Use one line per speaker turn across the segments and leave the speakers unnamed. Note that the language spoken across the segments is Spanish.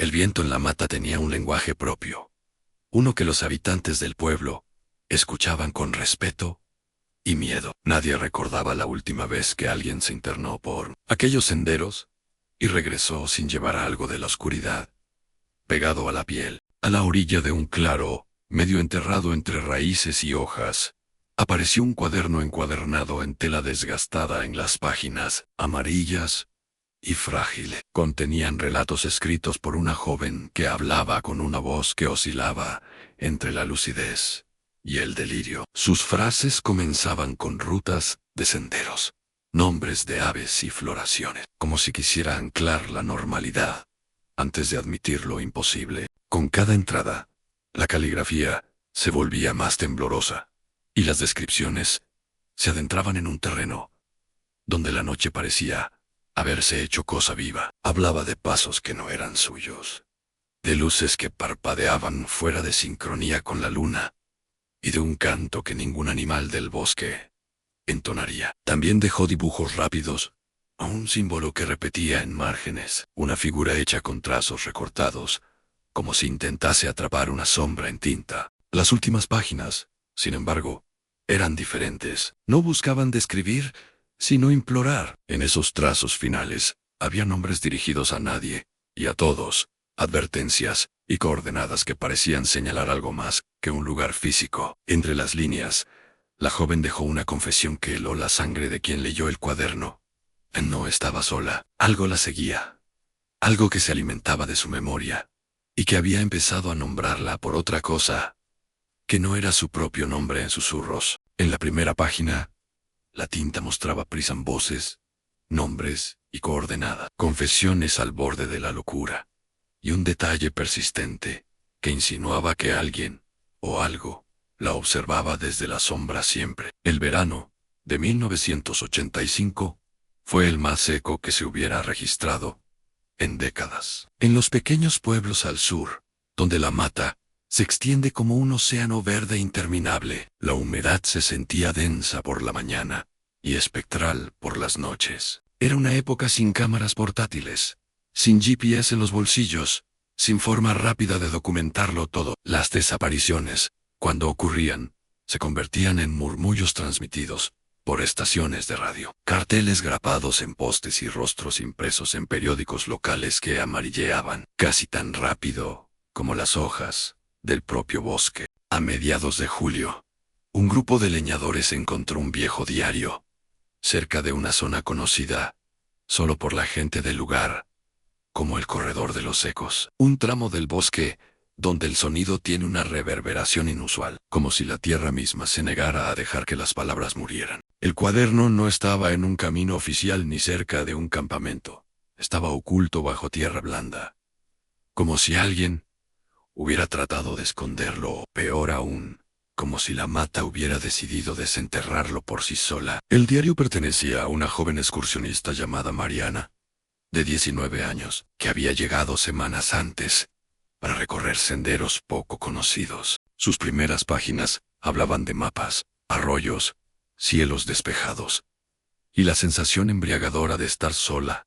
El viento en la mata tenía un lenguaje propio, uno que los habitantes del pueblo escuchaban con respeto y miedo. Nadie recordaba la última vez que alguien se internó por aquellos senderos y regresó sin llevar algo de la oscuridad pegado a la piel. A la orilla de un claro, medio enterrado entre raíces y hojas, apareció un cuaderno encuadernado en tela desgastada. En las páginas, amarillas y frágiles, contenían relatos escritos por una joven que hablaba con una voz que oscilaba entre la lucidez y el delirio. Sus frases comenzaban con rutas de senderos, nombres de aves y floraciones, como si quisiera anclar la normalidad antes de admitir lo imposible. Con cada entrada, la caligrafía se volvía más temblorosa, y las descripciones se adentraban en un terreno donde la noche parecía haberse hecho cosa viva. Hablaba de pasos que no eran suyos, de luces que parpadeaban fuera de sincronía con la luna, y de un canto que ningún animal del bosque entonaría. También dejó dibujos rápidos, un símbolo que repetía en márgenes, una figura hecha con trazos recortados, como si intentase atrapar una sombra en tinta. Las últimas páginas, sin embargo, eran diferentes. No buscaban describir, sino implorar. En esos trazos finales, había nombres dirigidos a nadie, y a todos, advertencias y coordenadas que parecían señalar algo más que un lugar físico. Entre las líneas, la joven dejó una confesión que heló la sangre de quien leyó el cuaderno. No estaba sola. Algo la seguía. Algo que se alimentaba de su memoria, y que había empezado a nombrarla por otra cosa, que no era su propio nombre en susurros. En la primera página, la tinta mostraba voces, nombres y coordenadas. Confesiones al borde de la locura. Y un detalle persistente, que insinuaba que alguien, o algo, la observaba desde la sombra siempre. El verano de 1985 fue el más seco que se hubiera registrado en décadas. En los pequeños pueblos al sur, donde la mata se extiende como un océano verde interminable, la humedad se sentía densa por la mañana y espectral por las noches. Era una época sin cámaras portátiles, sin GPS en los bolsillos, sin forma rápida de documentarlo todo. Las desapariciones, cuando ocurrían, se convertían en murmullos transmitidos por estaciones de radio, carteles grapados en postes y rostros impresos en periódicos locales que amarilleaban, casi tan rápido como las hojas del propio bosque. A mediados de julio, un grupo de leñadores encontró un viejo diario, cerca de una zona conocida solo por la gente del lugar, como el Corredor de los Ecos, un tramo del bosque donde el sonido tiene una reverberación inusual, como si la tierra misma se negara a dejar que las palabras murieran. El cuaderno no estaba en un camino oficial ni cerca de un campamento. Estaba oculto bajo tierra blanda, como si alguien hubiera tratado de esconderlo, o peor aún, como si la mata hubiera decidido desenterrarlo por sí sola. El diario pertenecía a una joven excursionista llamada Mariana, de 19 años, que había llegado semanas antes para recorrer senderos poco conocidos. Sus primeras páginas hablaban de mapas, arroyos, cielos despejados, y la sensación embriagadora de estar sola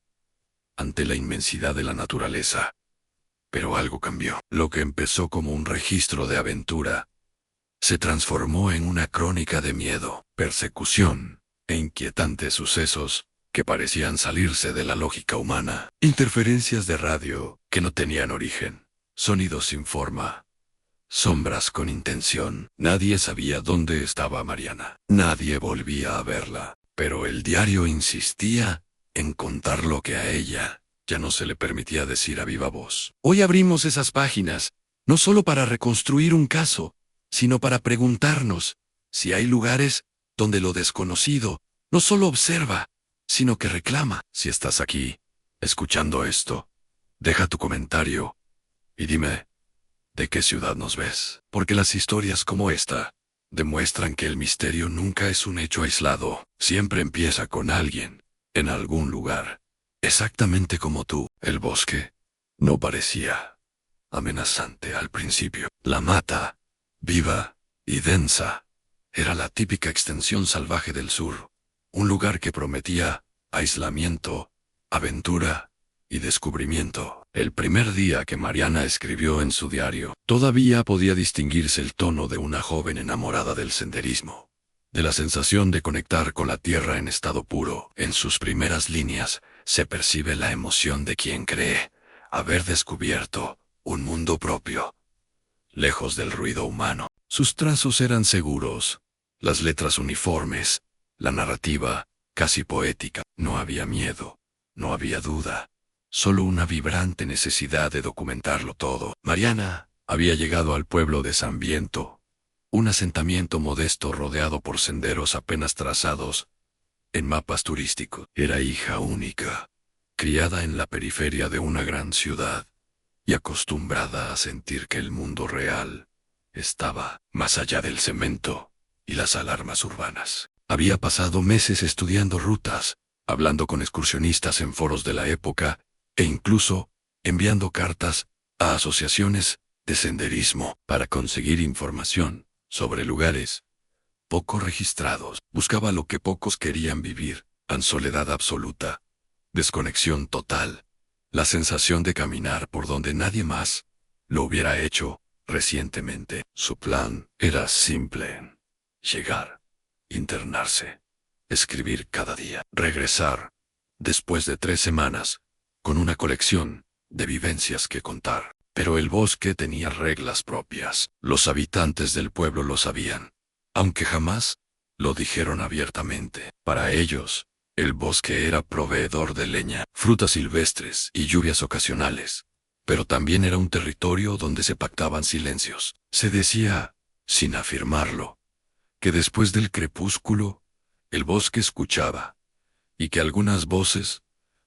ante la inmensidad de la naturaleza. Pero algo cambió. Lo que empezó como un registro de aventura se transformó en una crónica de miedo, persecución e inquietantes sucesos que parecían salirse de la lógica humana. Interferencias de radio que no tenían origen, sonidos sin forma, sombras con intención. Nadie sabía dónde estaba Mariana. Nadie volvía a verla. Pero el diario insistía en contar lo que a ella ya no se le permitía decir a viva voz. Hoy abrimos esas páginas, no solo para reconstruir un caso, sino para preguntarnos si hay lugares donde lo desconocido no solo observa, sino que reclama. Si estás aquí, escuchando esto, deja tu comentario y dime, ¿de qué ciudad nos ves? Porque las historias como esta demuestran que el misterio nunca es un hecho aislado, siempre empieza con alguien, en algún lugar, exactamente como tú. El bosque no parecía amenazante al principio. La mata, viva y densa, era la típica extensión salvaje del sur, un lugar que prometía aislamiento, aventura y descubrimiento. El primer día que Mariana escribió en su diario, todavía podía distinguirse el tono de una joven enamorada del senderismo, de la sensación de conectar con la tierra en estado puro. En sus primeras líneas se percibe la emoción de quien cree haber descubierto un mundo propio, lejos del ruido humano. Sus trazos eran seguros, las letras uniformes, la narrativa casi poética. No había miedo, no había duda, solo una vibrante necesidad de documentarlo todo. Mariana había llegado al pueblo de San Viento, un asentamiento modesto rodeado por senderos apenas trazados en mapas turísticos. Era hija única, criada en la periferia de una gran ciudad y acostumbrada a sentir que el mundo real estaba más allá del cemento y las alarmas urbanas. Había pasado meses estudiando rutas, hablando con excursionistas en foros de la época e incluso enviando cartas a asociaciones de senderismo para conseguir información sobre lugares poco registrados. Buscaba lo que pocos querían vivir: soledad absoluta, desconexión total, la sensación de caminar por donde nadie más lo hubiera hecho recientemente. Su plan era simple: llegar, internarse, escribir cada día, regresar, después de 3 semanas, con una colección de vivencias que contar. Pero el bosque tenía reglas propias. Los habitantes del pueblo lo sabían, aunque jamás lo dijeron abiertamente. Para ellos, el bosque era proveedor de leña, frutas silvestres y lluvias ocasionales, pero también era un territorio donde se pactaban silencios. Se decía, sin afirmarlo, que después del crepúsculo, el bosque escuchaba, y que algunas voces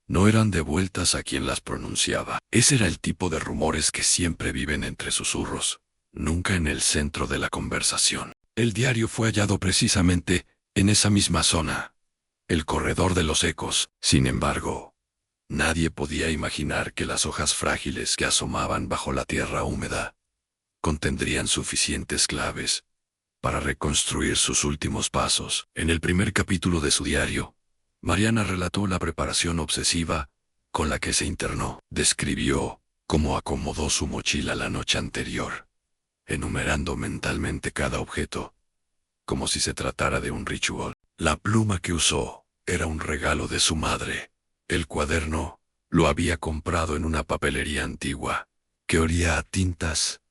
no eran devueltas a quien las pronunciaba. Ese era el tipo de rumores que siempre viven entre susurros, nunca en el centro de la conversación. El diario fue hallado precisamente en esa misma zona, el corredor de los ecos. Sin embargo, nadie podía imaginar que las hojas frágiles que asomaban bajo la tierra húmeda contendrían suficientes claves para reconstruir sus últimos pasos. En el primer capítulo de su diario, Mariana relató la preparación obsesiva con la que se internó. Describió cómo acomodó su mochila la noche anterior, enumerando mentalmente cada objeto, como si se tratara de un ritual. La pluma que usó era un regalo de su madre. El cuaderno lo había comprado en una papelería antigua, que olía a tintas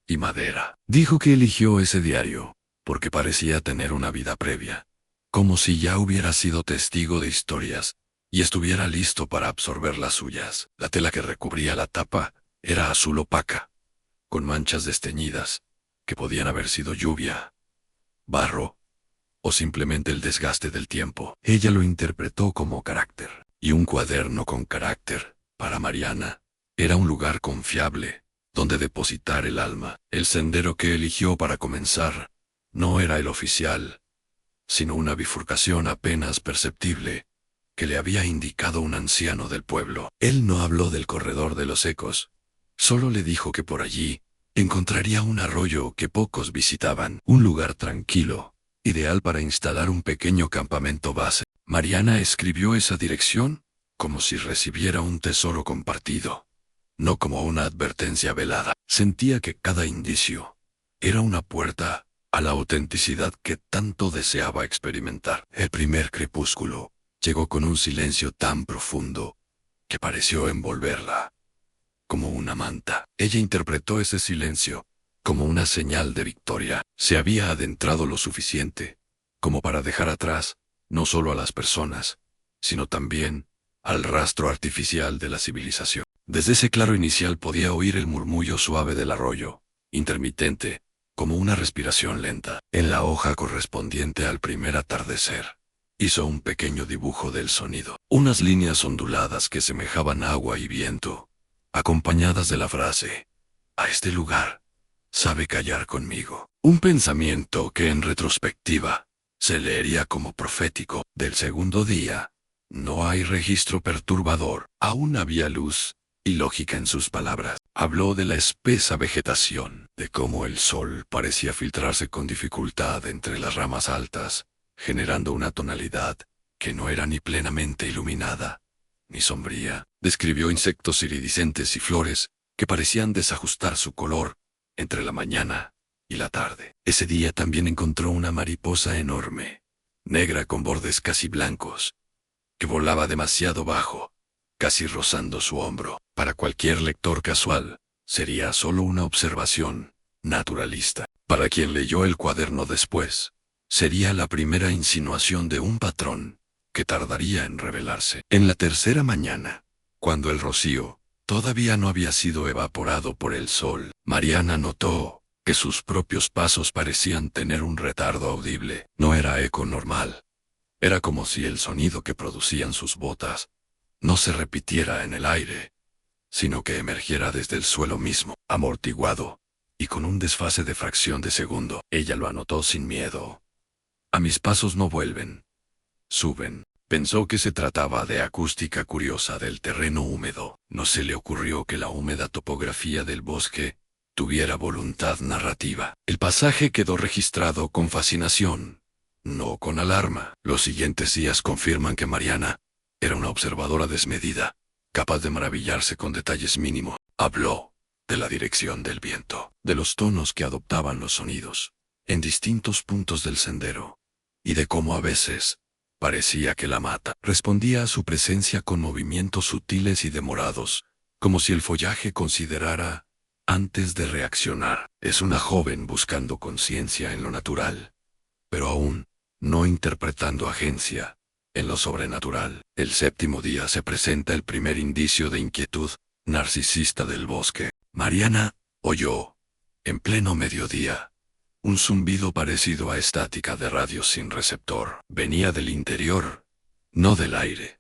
y madera. Dijo que eligió ese diario porque parecía tener una vida previa, como si ya hubiera sido testigo de historias y estuviera listo para absorber las suyas. La tela que recubría la tapa era azul opaca, con manchas desteñidas, que podían haber sido lluvia, barro o simplemente el desgaste del tiempo. Ella lo interpretó como carácter. Y un cuaderno con carácter, para Mariana, era un lugar confiable donde depositar el alma. El sendero que eligió para comenzar no era el oficial, sino una bifurcación apenas perceptible que le había indicado un anciano del pueblo. Él no habló del corredor de los ecos, solo le dijo que por allí encontraría un arroyo que pocos visitaban, un lugar tranquilo, ideal para instalar un pequeño campamento base. Mariana escribió esa dirección como si recibiera un tesoro compartido, no como una advertencia velada. Sentía que cada indicio era una puerta a la autenticidad que tanto deseaba experimentar. El primer crepúsculo llegó con un silencio tan profundo que pareció envolverla como una manta. Ella interpretó ese silencio como una señal de victoria. Se había adentrado lo suficiente como para dejar atrás no solo a las personas, sino también al rastro artificial de la civilización. Desde ese claro inicial podía oír el murmullo suave del arroyo, intermitente, como una respiración lenta. En la hoja correspondiente al primer atardecer, hizo un pequeño dibujo del sonido, unas líneas onduladas que semejaban agua y viento, acompañadas de la frase: "A este lugar sabe callar conmigo". Un pensamiento que en retrospectiva se leería como profético. Del segundo día, no hay registro perturbador. Aún había luz y lógica en sus palabras. Habló de la espesa vegetación, de cómo el sol parecía filtrarse con dificultad entre las ramas altas, generando una tonalidad que no era ni plenamente iluminada, ni sombría. Describió insectos iridiscentes y flores que parecían desajustar su color entre la mañana y la tarde. Ese día también encontró una mariposa enorme, negra con bordes casi blancos, que volaba demasiado bajo, casi rozando su hombro. Para cualquier lector casual, sería solo una observación naturalista. Para quien leyó el cuaderno después, sería la primera insinuación de un patrón que tardaría en revelarse. En la tercera mañana, cuando el rocío todavía no había sido evaporado por el sol, Mariana notó que sus propios pasos parecían tener un retardo audible. No era eco normal. Era como si el sonido que producían sus botas no se repitiera en el aire, sino que emergiera desde el suelo mismo, amortiguado, y con un desfase de fracción de segundo. Ella lo anotó sin miedo. A mis pasos no vuelven, suben. Pensó que se trataba de acústica curiosa del terreno húmedo. No se le ocurrió que la húmeda topografía del bosque tuviera voluntad narrativa. El pasaje quedó registrado con fascinación, no con alarma. Los siguientes días confirman que Mariana era una observadora desmedida, capaz de maravillarse con detalles mínimos. Habló de la dirección del viento, de los tonos que adoptaban los sonidos en distintos puntos del sendero, y de cómo a veces parecía que la mata respondía a su presencia con movimientos sutiles y demorados, como si el follaje considerara antes de reaccionar. Es una joven buscando conciencia en lo natural, pero aún no interpretando agencia en lo sobrenatural. El séptimo día se presenta el primer indicio de inquietud narcisista del bosque. Mariana oyó, en pleno mediodía, un zumbido parecido a estática de radio sin receptor. Venía del interior, no del aire,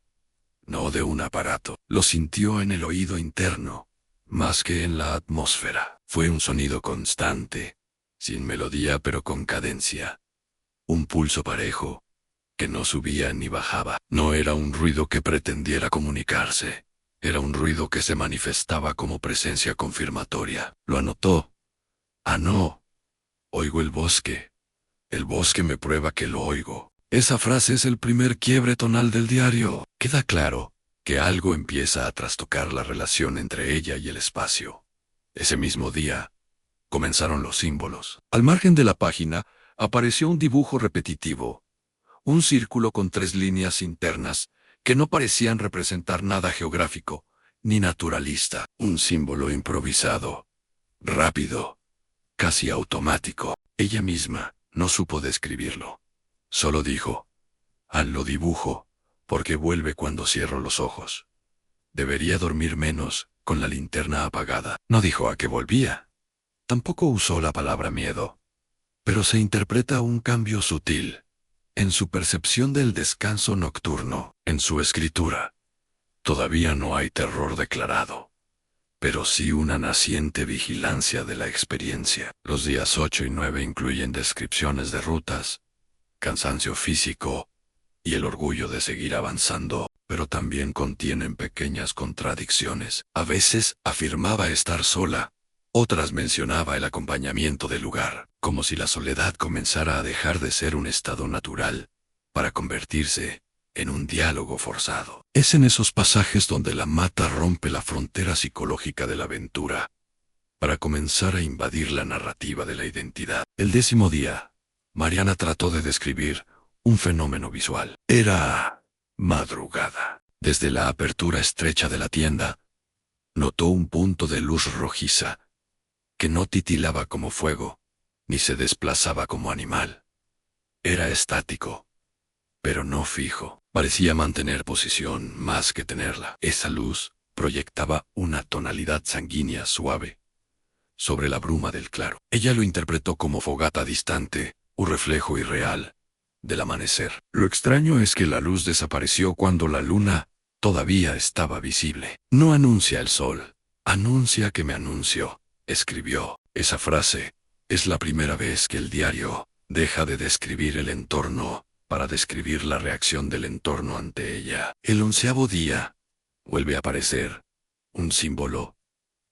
no de un aparato. Lo sintió en el oído interno, más que en la atmósfera. Fue un sonido constante, sin melodía pero con cadencia. Un pulso parejo, que no subía ni bajaba. No era un ruido que pretendiera comunicarse. Era un ruido que se manifestaba como presencia confirmatoria. Lo anotó. Ah, no. Oigo el bosque. El bosque me prueba que lo oigo. Esa frase es el primer quiebre tonal del diario. Queda claro que algo empieza a trastocar la relación entre ella y el espacio. Ese mismo día, comenzaron los símbolos. Al margen de la página, apareció un dibujo repetitivo. Un círculo con 3 líneas internas que no parecían representar nada geográfico ni naturalista. Un símbolo improvisado, rápido, casi automático. Ella misma no supo describirlo. Solo dijo: lo dibujo, porque vuelve cuando cierro los ojos. Debería dormir menos con la linterna apagada. No dijo a qué volvía. Tampoco usó la palabra miedo. Pero se interpreta un cambio sutil en su percepción del descanso nocturno. En su escritura todavía no hay terror declarado, pero sí una naciente vigilancia de la experiencia. Los días 8 y 9 incluyen descripciones de rutas, cansancio físico y el orgullo de seguir avanzando, pero también contienen pequeñas contradicciones. A veces afirmaba estar sola, otras mencionaba el acompañamiento del lugar, como si la soledad comenzara a dejar de ser un estado natural para convertirse en un diálogo forzado. Es en esos pasajes donde la mata rompe la frontera psicológica de la aventura para comenzar a invadir la narrativa de la identidad. El 10º día, Mariana trató de describir un fenómeno visual. Era madrugada. Desde la apertura estrecha de la tienda, notó un punto de luz rojiza que no titilaba como fuego, ni se desplazaba como animal. Era estático, pero no fijo. Parecía mantener posición más que tenerla. Esa luz proyectaba una tonalidad sanguínea suave sobre la bruma del claro. Ella lo interpretó como fogata distante, un reflejo irreal del amanecer. Lo extraño es que la luz desapareció cuando la luna todavía estaba visible. No anuncia el sol, anuncia que me anunció, escribió. Esa frase es la primera vez que el diario deja de describir el entorno para describir la reacción del entorno ante ella. El 11º día vuelve a aparecer un símbolo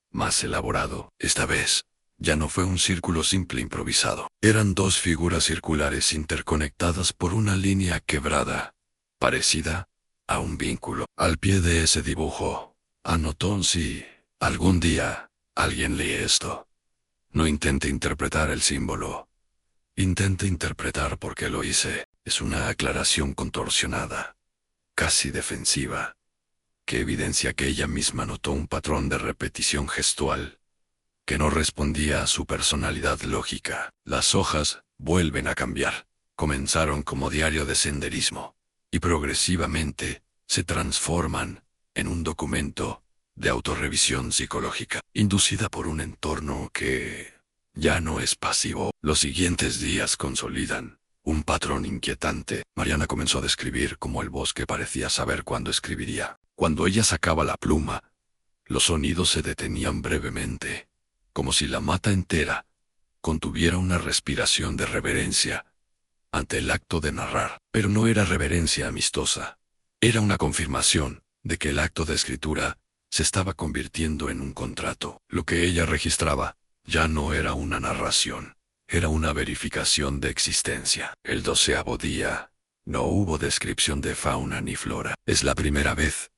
más elaborado. Esta vez ya no fue un círculo simple improvisado. Eran 2 figuras circulares interconectadas por una línea quebrada, parecida a un vínculo. Al pie de ese dibujo, anotó: si algún día alguien lee esto, no intente interpretar el símbolo. Intente interpretar por qué lo hice. Es una aclaración contorsionada, casi defensiva, que evidencia que ella misma notó un patrón de repetición gestual que no respondía a su personalidad lógica. Las hojas vuelven a cambiar. Comenzaron como diario de senderismo, y progresivamente se transforman en un documento de autorrevisión psicológica, inducida por un entorno que ya no es pasivo. Los siguientes días consolidan un patrón inquietante. Mariana comenzó a describir cómo el bosque parecía saber cuándo escribiría. Cuando ella sacaba la pluma, los sonidos se detenían brevemente, como si la mata entera contuviera una respiración de reverencia ante el acto de narrar. Pero no era reverencia amistosa. Era una confirmación de que el acto de escritura se estaba convirtiendo en un contrato. Lo que ella registraba ya no era una narración, era una verificación de existencia. El 12º día, no hubo descripción de fauna ni flora. Es la primera vez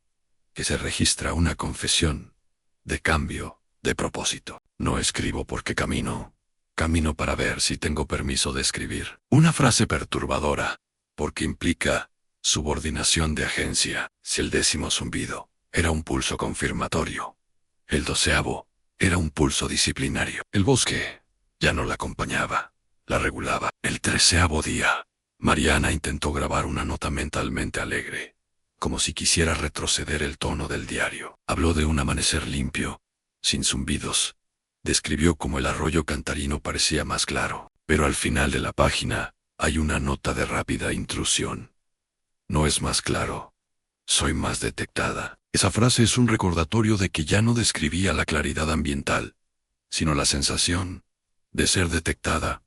que se registra una confesión de cambio de propósito. No escribo porque camino para ver si tengo permiso de escribir. Una frase perturbadora, porque implica subordinación de agencia. Si el 10º zumbido era un pulso confirmatorio, el 12º era un pulso disciplinario. El bosque ya no la acompañaba, la regulaba. El 13º día, Mariana intentó grabar una nota mentalmente alegre, como si quisiera retroceder el tono del diario. Habló de un amanecer limpio, sin zumbidos. Describió cómo el arroyo cantarino parecía más claro, pero al final de la página hay una nota de rápida intrusión. No es más claro, soy más detectada. Esa frase es un recordatorio de que ya no describía la claridad ambiental, sino la sensación de ser detectada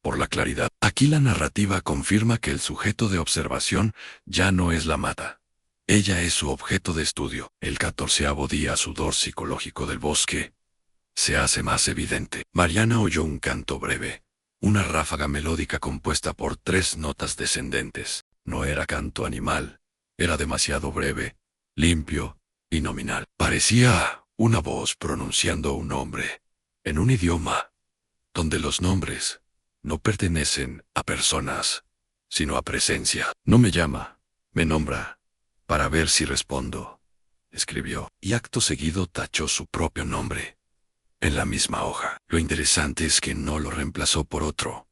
por la claridad. Aquí la narrativa confirma que el sujeto de observación ya no es la mata. Ella es su objeto de estudio. El 14º día, sudor psicológico del bosque se hace más evidente. Mariana oyó un canto breve, una ráfaga melódica compuesta por 3 notas descendentes. No era canto animal, era demasiado breve, limpio y nominal. Parecía una voz pronunciando un nombre, en un idioma donde los nombres no pertenecen a personas, sino a presencia. No me llama, me nombra, para ver si respondo, escribió, y acto seguido tachó su propio nombre en la misma hoja. Lo interesante es que no lo reemplazó por otro.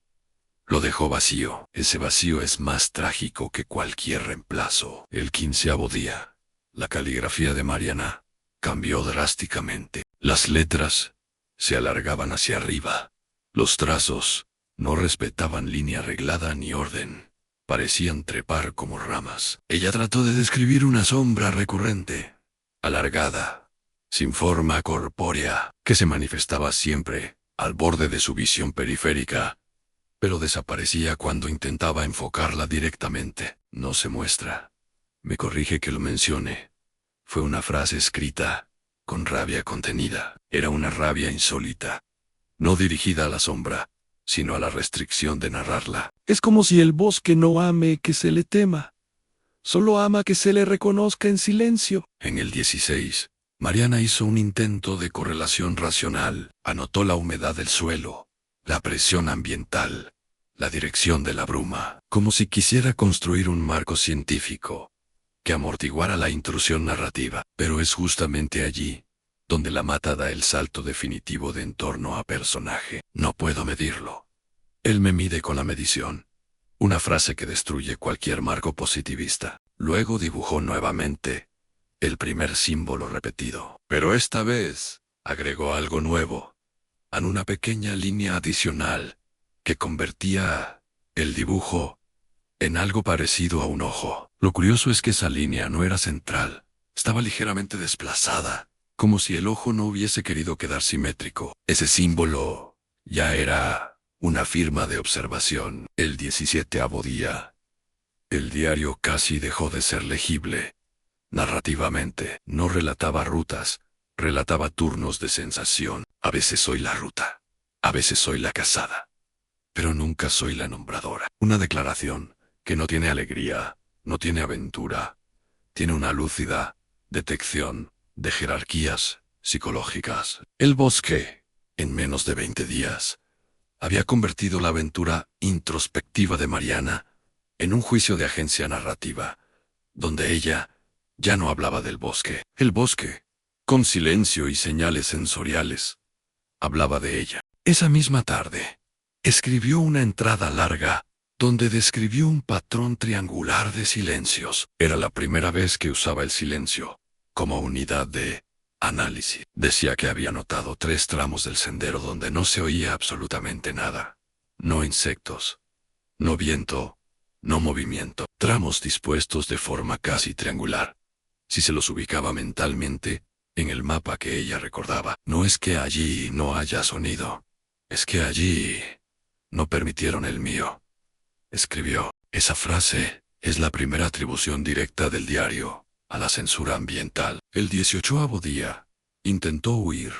Lo dejó vacío. Ese vacío es más trágico que cualquier reemplazo. El 15º día, la caligrafía de Mariana cambió drásticamente. Las letras se alargaban hacia arriba. Los trazos no respetaban línea reglada ni orden. Parecían trepar como ramas. Ella trató de describir una sombra recurrente, alargada, sin forma corpórea, que se manifestaba siempre al borde de su visión periférica, pero desaparecía cuando intentaba enfocarla directamente. No se muestra. Me corrige que lo mencione. Fue una frase escrita con rabia contenida. Era una rabia insólita, no dirigida a la sombra, sino a la restricción de narrarla.
Es como si el bosque no ame que se le tema, solo ama que se le reconozca en silencio.
En el 16, Mariana hizo un intento de correlación racional. Anotó la humedad del suelo, la presión ambiental, la dirección de la bruma, como si quisiera construir un marco científico que amortiguara la intrusión narrativa. Pero es justamente allí donde la mata da el salto definitivo de entorno a personaje. No puedo medirlo. Él me mide con la medición. Una frase que destruye cualquier marco positivista. Luego dibujó nuevamente el primer símbolo repetido. Pero esta vez agregó algo nuevo, en una pequeña línea adicional que convertía el dibujo en algo parecido a un ojo. Lo curioso es que esa línea no era central, estaba ligeramente desplazada, como si el ojo no hubiese querido quedar simétrico. Ese símbolo ya era una firma de observación. El 17º día, el diario casi dejó de ser legible. Narrativamente, no relataba rutas, relataba turnos de sensación. A veces soy la ruta, a veces soy la casada, pero nunca soy la nombradora. Una declaración que no tiene alegría, no tiene aventura, tiene una lúcida detección de jerarquías psicológicas. El bosque, en menos de 20 días, había convertido la aventura introspectiva de Mariana en un juicio de agencia narrativa, donde ella ya no hablaba del bosque. El bosque, con silencio y señales sensoriales, hablaba de ella. Esa misma tarde, escribió una entrada larga donde describió un patrón triangular de silencios. Era la primera vez que usaba el silencio como unidad de análisis. Decía que había notado 3 tramos del sendero donde no se oía absolutamente nada. No insectos, no viento, no movimiento. Tramos dispuestos de forma casi triangular. Si se los ubicaba mentalmente, en el mapa que ella recordaba. No es que allí no haya sonido. Es que allí no permitieron el mío. Escribió. Esa frase es la primera atribución directa del diario a la censura ambiental. El 18º día, intentó huir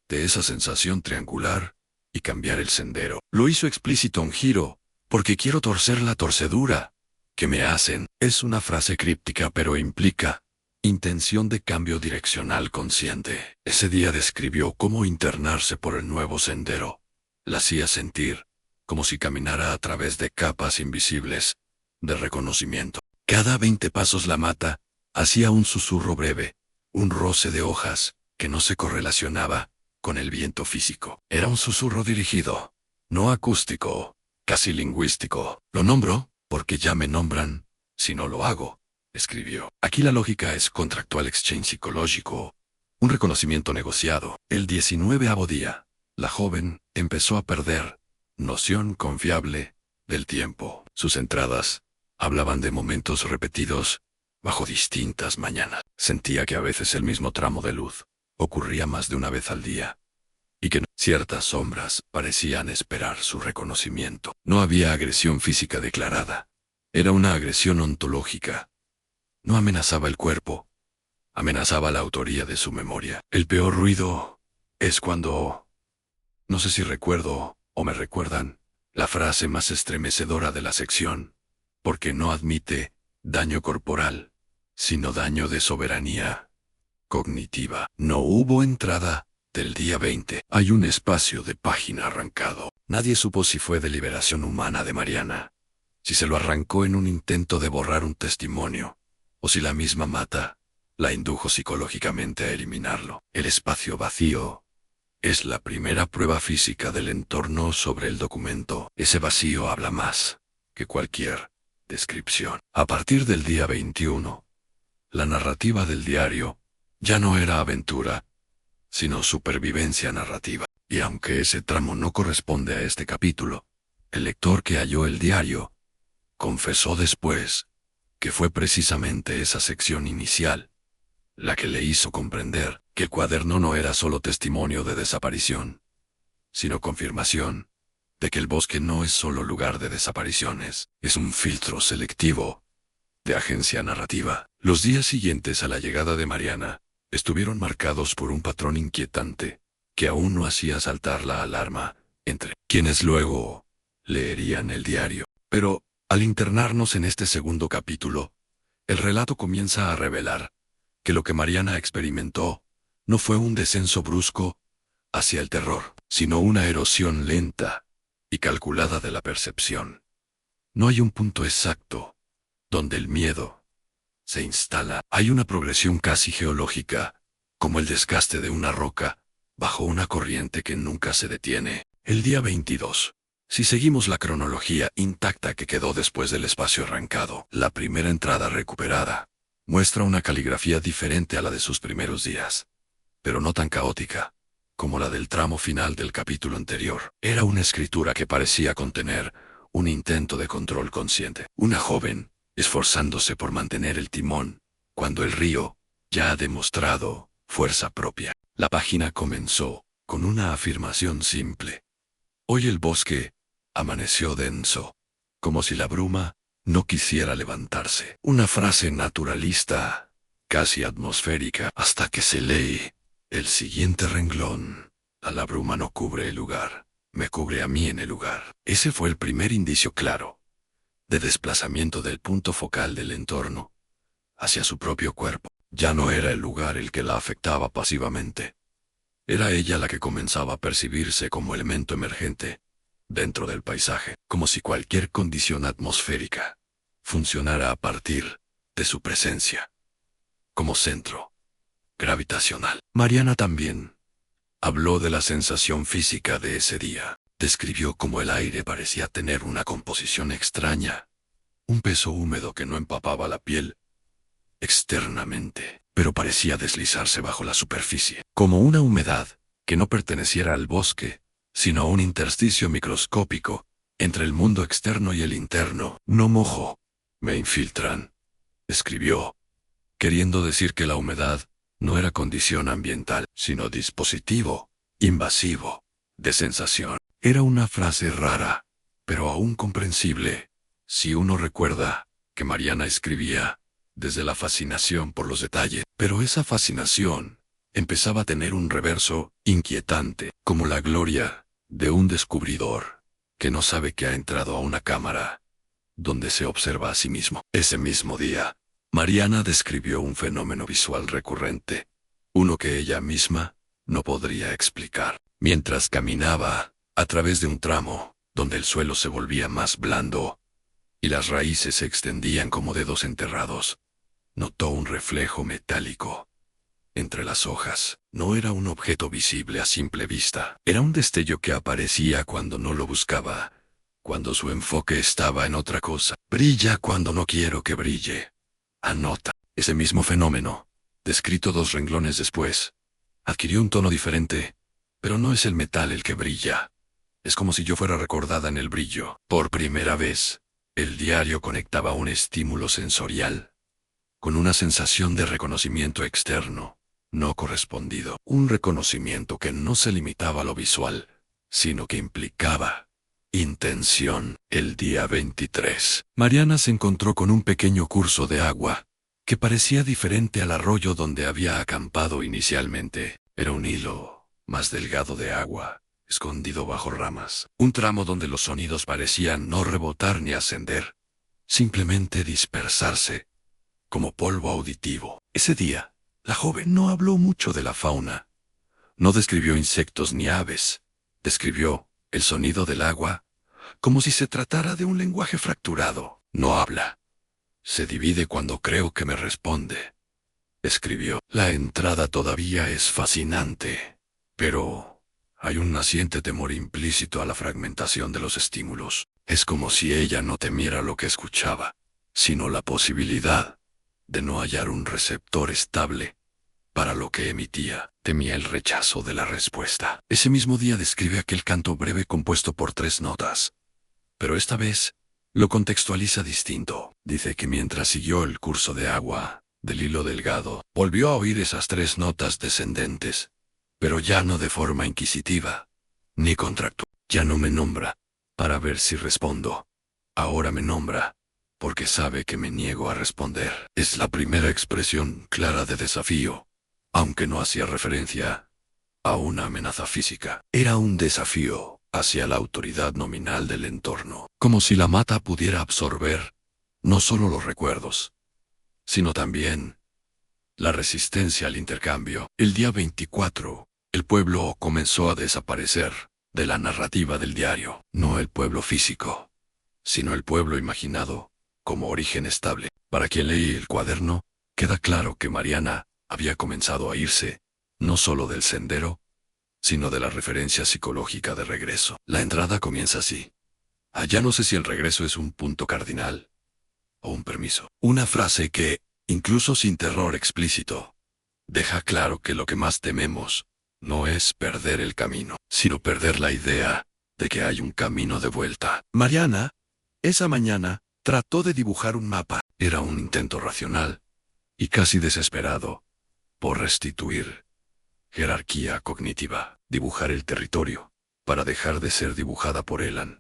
de esa sensación triangular y cambiar el sendero. Lo hizo explícito un giro, porque quiero torcer la torcedura que me hacen. Es una frase críptica, pero implica intención de cambio direccional consciente. Ese día describió cómo internarse por el nuevo sendero. La hacía sentir como si caminara a través de capas invisibles de reconocimiento. Cada 20 pasos la mata hacía un susurro breve, un roce de hojas que no se correlacionaba con el viento físico. Era un susurro dirigido, no acústico, casi lingüístico. Lo nombro porque ya me nombran si no lo hago, escribió. Aquí la lógica es contractual exchange psicológico, un reconocimiento negociado. El 19º día, la joven empezó a perder noción confiable del tiempo. Sus entradas hablaban de momentos repetidos bajo distintas mañanas. Sentía que a veces el mismo tramo de luz ocurría más de una vez al día, y que ciertas sombras parecían esperar su reconocimiento. No había agresión física declarada. Era una agresión ontológica. No amenazaba el cuerpo, amenazaba la autoría de su memoria. El peor ruido es cuando... No sé si recuerdo o me recuerdan la frase más estremecedora de la sección, porque no admite daño corporal, sino daño de soberanía cognitiva. No hubo entrada del día 20. Hay un espacio de página arrancado. Nadie supo si fue deliberación humana de Mariana, si se lo arrancó en un intento de borrar un testimonio, o si la misma mata la indujo psicológicamente a eliminarlo. El espacio vacío es la primera prueba física del entorno sobre el documento. Ese vacío habla más que cualquier descripción. A partir del día 21, la narrativa del diario ya no era aventura, sino supervivencia narrativa. Y aunque ese tramo no corresponde a este capítulo, el lector que halló el diario confesó después que fue precisamente esa sección inicial la que le hizo comprender que el cuaderno no era solo testimonio de desaparición, sino confirmación de que el bosque no es solo lugar de desapariciones, es un filtro selectivo de agencia narrativa. Los días siguientes a la llegada de Mariana estuvieron marcados por un patrón inquietante que aún no hacía saltar la alarma entre quienes luego leerían el diario. Pero, al internarnos en este segundo capítulo, el relato comienza a revelar que lo que Mariana experimentó no fue un descenso brusco hacia el terror, sino una erosión lenta y calculada de la percepción. No hay un punto exacto donde el miedo se instala. Hay una progresión casi geológica, como el desgaste de una roca bajo una corriente que nunca se detiene. El día 22. Si seguimos la cronología intacta que quedó después del espacio arrancado, la primera entrada recuperada muestra una caligrafía diferente a la de sus primeros días, pero no tan caótica como la del tramo final del capítulo anterior. Era una escritura que parecía contener un intento de control consciente. Una joven esforzándose por mantener el timón, cuando el río ya ha demostrado fuerza propia. La página comenzó con una afirmación simple. Hoy el bosque amaneció denso, como si la bruma no quisiera levantarse. Una frase naturalista, casi atmosférica, hasta que se lee el siguiente renglón. A la bruma no cubre el lugar, me cubre a mí en el lugar. Ese fue el primer indicio claro de desplazamiento del punto focal del entorno hacia su propio cuerpo. Ya no era el lugar el que la afectaba pasivamente. Era ella la que comenzaba a percibirse como elemento emergente dentro del paisaje, como si cualquier condición atmosférica funcionara a partir de su presencia, como centro gravitacional. Mariana también habló de la sensación física de ese día. Describió cómo el aire parecía tener una composición extraña, un peso húmedo que no empapaba la piel externamente, pero parecía deslizarse bajo la superficie, como una humedad que no perteneciera al bosque, sino a un intersticio microscópico entre el mundo externo y el interno. No mojo, me infiltran, escribió, queriendo decir que la humedad no era condición ambiental, sino dispositivo invasivo de sensación. Era una frase rara, pero aún comprensible, si uno recuerda que Mariana escribía desde la fascinación por los detalles, pero esa fascinación empezaba a tener un reverso inquietante, como la gloria de un descubridor que no sabe que ha entrado a una cámara donde se observa a sí mismo. Ese mismo día, Mariana describió un fenómeno visual recurrente, uno que ella misma no podría explicar. Mientras caminaba a través de un tramo donde el suelo se volvía más blando y las raíces se extendían como dedos enterrados, notó un reflejo metálico entre las hojas. No era un objeto visible a simple vista. Era un destello que aparecía cuando no lo buscaba, cuando su enfoque estaba en otra cosa. Brilla cuando no quiero que brille. Anota. Ese mismo fenómeno, descrito 2 renglones después, adquirió un tono diferente, pero no es el metal el que brilla. Es como si yo fuera recordada en el brillo. Por primera vez, el diario conectaba un estímulo sensorial con una sensación de reconocimiento externo, no correspondido. Un reconocimiento que no se limitaba a lo visual, sino que implicaba intención. El día 23, Mariana se encontró con un pequeño curso de agua, que parecía diferente al arroyo donde había acampado inicialmente. Era un hilo más delgado de agua, escondido bajo ramas. Un tramo donde los sonidos parecían no rebotar ni ascender, simplemente dispersarse, como polvo auditivo. Ese día, la joven no habló mucho de la fauna. No describió insectos ni aves. Describió el sonido del agua como si se tratara de un lenguaje fracturado. No habla. Se divide cuando creo que me responde. Escribió. La entrada todavía es fascinante, pero hay un naciente temor implícito a la fragmentación de los estímulos. Es como si ella no temiera lo que escuchaba, sino la posibilidad de no hallar un receptor estable para lo que emitía. Temía el rechazo de la respuesta. Ese mismo día describe aquel canto breve compuesto por 3 notas, pero esta vez lo contextualiza distinto. Dice que mientras siguió el curso de agua del hilo delgado, volvió a oír esas 3 notas descendentes, pero ya no de forma inquisitiva ni contractual. Ya no me nombra para ver si respondo. Ahora me nombra porque sabe que me niego a responder. Es la primera expresión clara de desafío, aunque no hacía referencia a una amenaza física. Era un desafío hacia la autoridad nominal del entorno, como si la mata pudiera absorber no solo los recuerdos, sino también la resistencia al intercambio. El día 24, el pueblo comenzó a desaparecer de la narrativa del diario. No el pueblo físico, sino el pueblo imaginado como origen estable. Para quien lee el cuaderno, queda claro que Mariana había comenzado a irse, no solo del sendero, sino de la referencia psicológica de regreso. La entrada comienza así. Allá no sé si el regreso es un punto cardinal o un permiso. Una frase que, incluso sin terror explícito, deja claro que lo que más tememos no es perder el camino, sino perder la idea de que hay un camino de vuelta. Mariana, esa mañana, trató de dibujar un mapa. Era un intento racional y casi desesperado por restituir jerarquía cognitiva, dibujar el territorio para dejar de ser dibujada por Elan.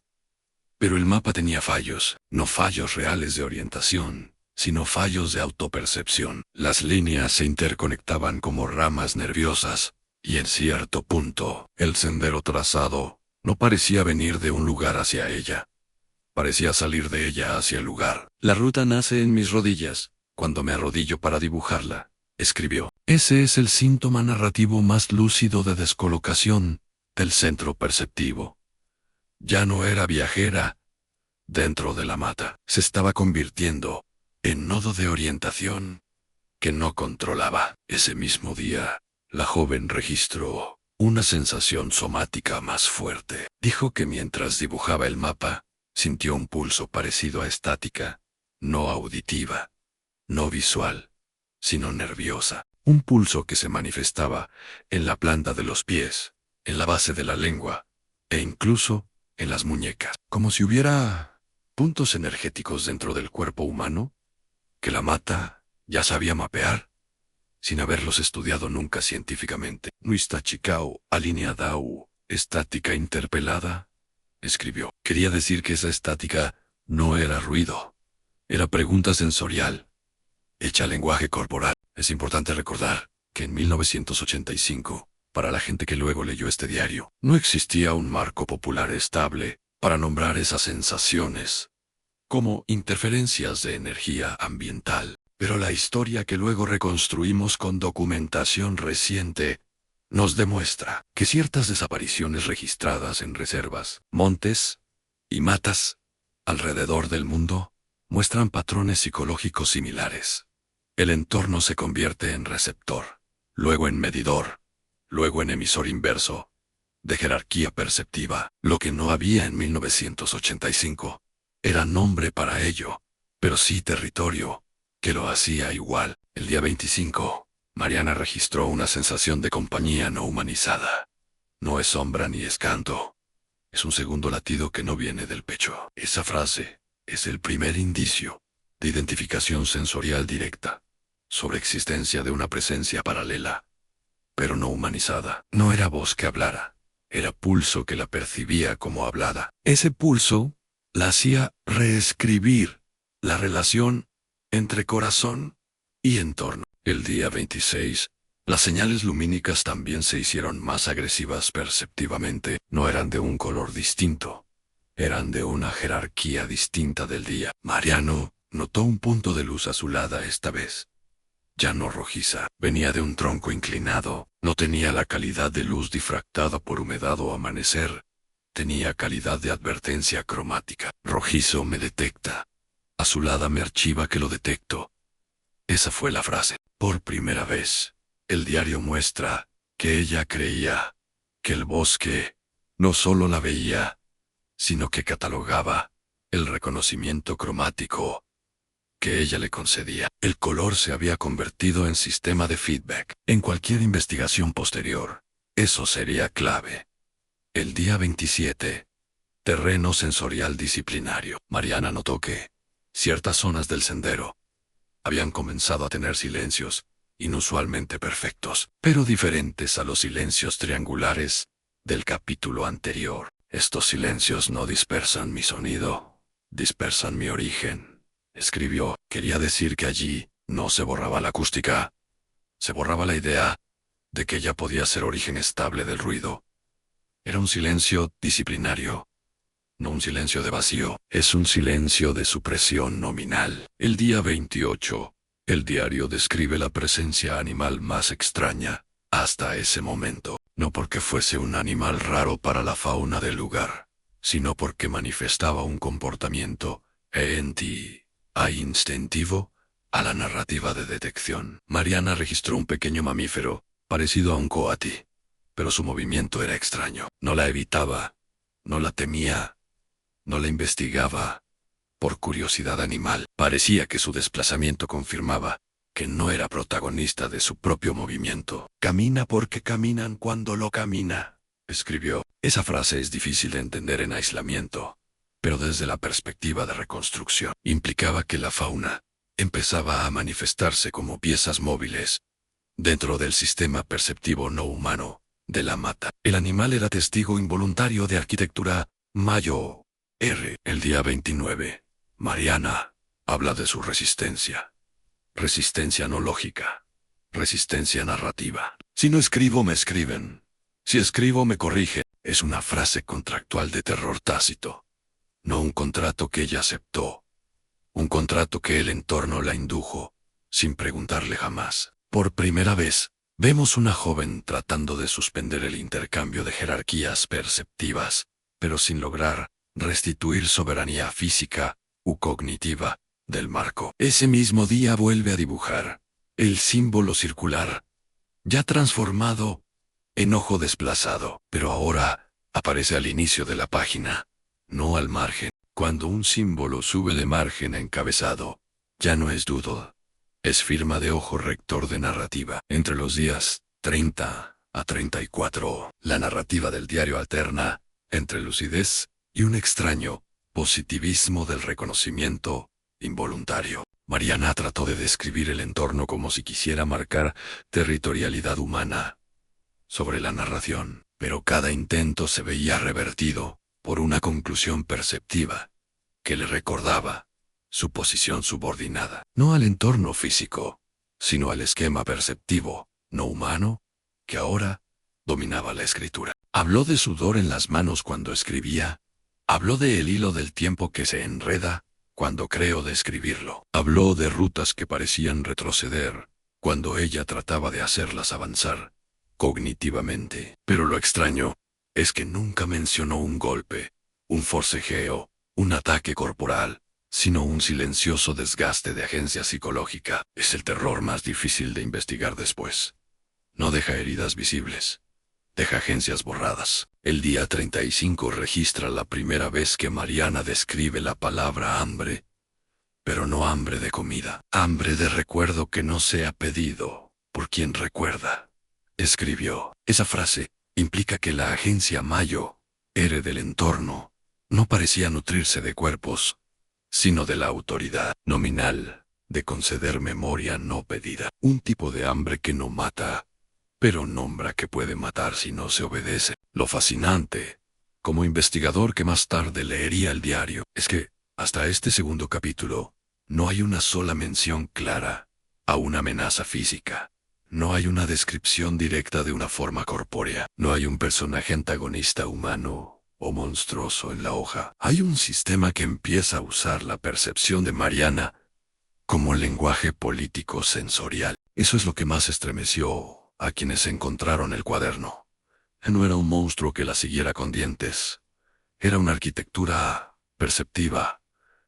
Pero el mapa tenía fallos, no fallos reales de orientación, sino fallos de autopercepción. Las líneas se interconectaban como ramas nerviosas, y en cierto punto, el sendero trazado no parecía venir de un lugar hacia ella. Parecía salir de ella hacia el lugar. La ruta nace en mis rodillas, Cuando me arrodillo para dibujarla, escribió. Ese es el síntoma narrativo más lúcido de descolocación del centro perceptivo. Ya no era viajera dentro de la mata. Se estaba convirtiendo en nodo de orientación que no controlaba. Ese mismo día, la joven registró una sensación somática más fuerte. Dijo que mientras dibujaba el mapa, sintió un pulso parecido a estática, no auditiva, no visual, sino nerviosa. Un pulso que se manifestaba en la planta de los pies, en la base de la lengua, e incluso en las muñecas. Como si hubiera puntos energéticos dentro del cuerpo humano, que la mata ya sabía mapear, sin haberlos estudiado nunca científicamente. Nuestra chicao alineadau, estática interpelada, escribió. Quería decir que esa estática no era ruido, era pregunta sensorial, hecha lenguaje corporal. Es importante recordar que en 1985, para la gente que luego leyó este diario, no existía un marco popular estable para nombrar esas sensaciones como interferencias de energía ambiental. Pero la historia que luego reconstruimos con documentación reciente nos demuestra que ciertas desapariciones registradas en reservas, montes y matas alrededor del mundo muestran patrones psicológicos similares. El entorno se convierte en receptor, luego en medidor, luego en emisor inverso, de jerarquía perceptiva. Lo que no había en 1985 era nombre para ello, pero sí territorio, que lo hacía igual. El día 25, Mariana registró una sensación de compañía no humanizada. No es sombra ni es canto. Es un segundo latido que no viene del pecho. Esa frase es el primer indicio de identificación sensorial directa sobre existencia de una presencia paralela, pero no humanizada. No era voz que hablara, era pulso que la percibía como hablada. Ese pulso la hacía reescribir la relación entre corazón y entorno. El día 26, las señales lumínicas también se hicieron más agresivas perceptivamente. No eran de un color distinto, eran de una jerarquía distinta del día. Mariano notó un punto de luz azulada esta vez. Ya no rojiza, venía de un tronco inclinado, no tenía la calidad de luz difractada por humedad o amanecer, tenía calidad de advertencia cromática. Rojizo me detecta, azulada me archiva que lo detecto. Esa fue la frase. Por primera vez, el diario muestra que ella creía que el bosque no solo la veía, sino que catalogaba el reconocimiento cromático que ella le concedía. El color se había convertido en sistema de feedback. En cualquier investigación posterior, eso sería clave. El día 27, terreno sensorial disciplinario. Mariana notó que ciertas zonas del sendero habían comenzado a tener silencios inusualmente perfectos, pero diferentes a los silencios triangulares del capítulo anterior. Estos silencios no dispersan mi sonido, dispersan mi origen. Escribió. Quería decir que allí no se borraba la acústica, se borraba la idea de que ella podía ser origen estable del ruido. Era un silencio disciplinario, no un silencio de vacío, es un silencio de supresión nominal. El día 28, el diario describe la presencia animal más extraña hasta ese momento, no porque fuese un animal raro para la fauna del lugar, sino porque manifestaba un comportamiento instintivo a la narrativa de detección. Mariana registró un pequeño mamífero, parecido a un coati, pero su movimiento era extraño. No la evitaba, no la temía, no la investigaba. Por curiosidad animal, parecía que su desplazamiento confirmaba que no era protagonista de su propio movimiento. Camina porque caminan cuando lo camina, escribió. Esa frase es difícil de entender en aislamiento, pero desde la perspectiva de reconstrucción, implicaba que la fauna empezaba a manifestarse como piezas móviles dentro del sistema perceptivo no humano de la mata. El animal era testigo involuntario de arquitectura Mayo R. El día 29, Mariana habla de su resistencia. Resistencia no lógica, resistencia narrativa. Si no escribo, me escriben. Si escribo, me corrigen. Es una frase contractual de terror tácito. No un contrato que ella aceptó, un contrato que el entorno la indujo sin preguntarle jamás. Por primera vez, vemos una joven tratando de suspender el intercambio de jerarquías perceptivas, pero sin lograr restituir soberanía física u cognitiva del marco. Ese mismo día vuelve a dibujar el símbolo circular, ya transformado en ojo desplazado, pero ahora aparece al inicio de la página, no al margen. Cuando un símbolo sube de margen a encabezado, ya no es dudo, es firma de ojo rector de narrativa. Entre los días 30 a 34, la narrativa del diario alterna entre lucidez y un extraño positivismo del reconocimiento involuntario. Mariana trató de describir el entorno como si quisiera marcar territorialidad humana sobre la narración, pero cada intento se veía revertido por una conclusión perceptiva que le recordaba su posición subordinada, no al entorno físico, sino al esquema perceptivo, no humano, que ahora dominaba la escritura. Habló de sudor en las manos cuando escribía, habló de el hilo del tiempo que se enreda cuando creo describirlo. Habló de rutas que parecían retroceder cuando ella trataba de hacerlas avanzar cognitivamente. Pero lo extraño es que nunca mencionó un golpe, un forcejeo, un ataque corporal, sino un silencioso desgaste de agencia psicológica. Es el terror más difícil de investigar después. No deja heridas visibles, deja agencias borradas. El día 35 registra la primera vez que Mariana describe la palabra hambre, pero no hambre de comida, hambre de recuerdo que no se ha pedido por quien recuerda. Escribió. Esa frase implica que la agencia Mayo, ere del entorno, no parecía nutrirse de cuerpos, sino de la autoridad nominal de conceder memoria no pedida. Un tipo de hambre que no mata, pero nombra que puede matar si no se obedece. Lo fascinante, como investigador que más tarde leería el diario, es que, hasta este segundo capítulo, no hay una sola mención clara a una amenaza física. No hay una descripción directa de una forma corpórea. No hay un personaje antagonista humano o monstruoso en la hoja. Hay un sistema que empieza a usar la percepción de Mariana como lenguaje político sensorial. Eso es lo que más estremeció a quienes encontraron el cuaderno. No era un monstruo que la siguiera con dientes. Era una arquitectura perceptiva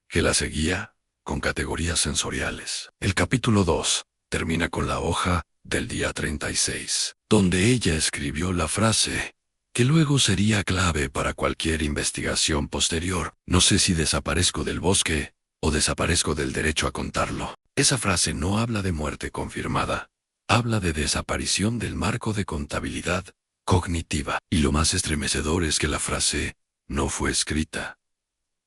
que la seguía con categorías sensoriales. El capítulo 2 termina con la hoja del día 36, donde ella escribió la frase que luego sería clave para cualquier investigación posterior. No sé si desaparezco del bosque o desaparezco del derecho a contarlo. Esa frase no habla de muerte confirmada, habla de desaparición del marco de contabilidad cognitiva. Y lo más estremecedor es que la frase no fue escrita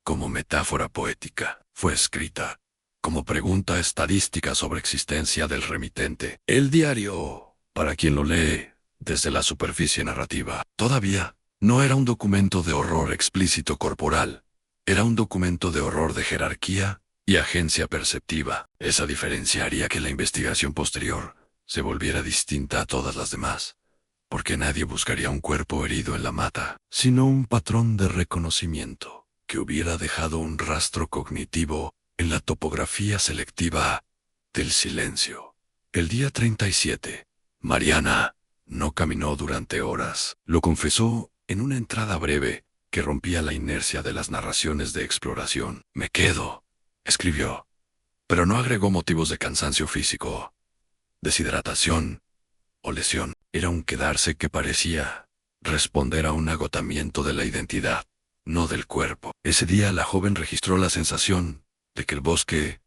como metáfora poética, fue escrita como pregunta estadística sobre existencia del remitente. El diario, para quien lo lee desde la superficie narrativa, todavía no era un documento de horror explícito corporal, era un documento de horror de jerarquía y agencia perceptiva. Esa diferencia haría que la investigación posterior se volviera distinta a todas las demás, porque nadie buscaría un cuerpo herido en la mata, sino un patrón de reconocimiento que hubiera dejado un rastro cognitivo en la topografía selectiva del silencio. El día 37, Mariana no caminó durante horas. Lo confesó en una entrada breve que rompía la inercia de las narraciones de exploración. Me quedo, escribió, pero no agregó motivos de cansancio físico, deshidratación o lesión. Era un quedarse que parecía responder a un agotamiento de la identidad, no del cuerpo. Ese día la joven registró la sensación de que el bosque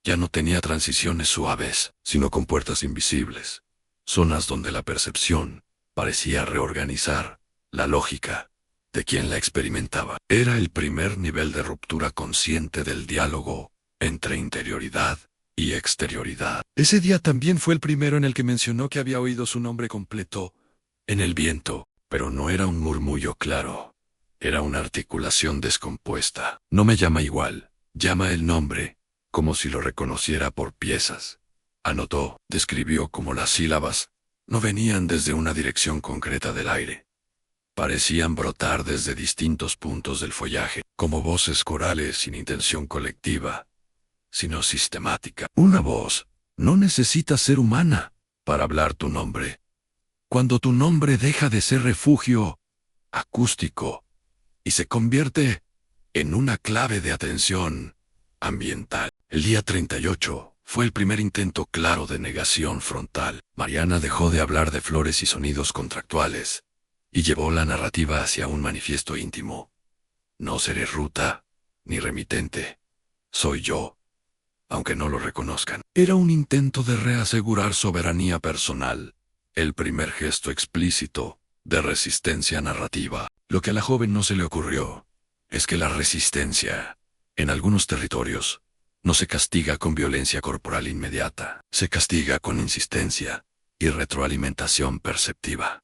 ya no tenía transiciones suaves, sino con puertas invisibles, zonas donde la percepción parecía reorganizar la lógica de quien la experimentaba. Era el primer nivel de ruptura consciente del diálogo entre interioridad y exterioridad. Ese día también fue el primero en el que mencionó que había oído su nombre completo en el viento, pero no era un murmullo claro, era una articulación descompuesta. No me llama igual. Llama el nombre, como si lo reconociera por piezas. Anotó, describió como las sílabas no venían desde una dirección concreta del aire. Parecían brotar desde distintos puntos del follaje, como voces corales sin intención colectiva, sino sistemática. Una voz No necesitas ser humana para hablar tu nombre. Cuando tu nombre deja de ser refugio acústico y se convierte en una clave de atención ambiental. El día 38 fue el primer intento claro de negación frontal. Mariana dejó de hablar de flores y sonidos contractuales y llevó la narrativa hacia un manifiesto íntimo. No seré ruta ni remitente. Soy yo, aunque no lo reconozcan. Era un intento de reasegurar soberanía personal, el primer gesto explícito de resistencia narrativa. Lo que a la joven no se le ocurrió es que la resistencia, en algunos territorios, no se castiga con violencia corporal inmediata, se castiga con insistencia y retroalimentación perceptiva.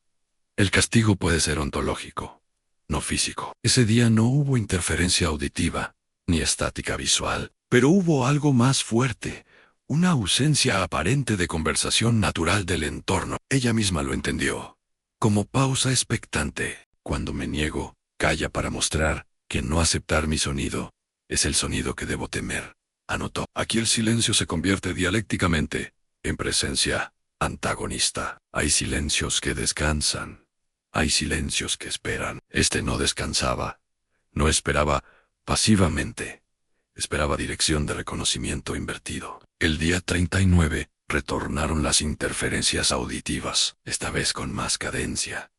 El castigo puede ser ontológico, no físico. Ese día no hubo interferencia auditiva, ni estática visual, pero hubo algo más fuerte, una ausencia aparente de conversación natural del entorno. Ella misma lo entendió, como pausa expectante. Cuando me niego, calla para mostrar que no aceptar mi sonido es el sonido que debo temer. Anotó. Aquí el silencio se convierte dialécticamente en presencia antagonista. Hay silencios que descansan. Hay silencios que esperan. Este no descansaba. No esperaba pasivamente. Esperaba dirección de reconocimiento invertido. El día 39 retornaron las interferencias auditivas, esta vez con más cadencia,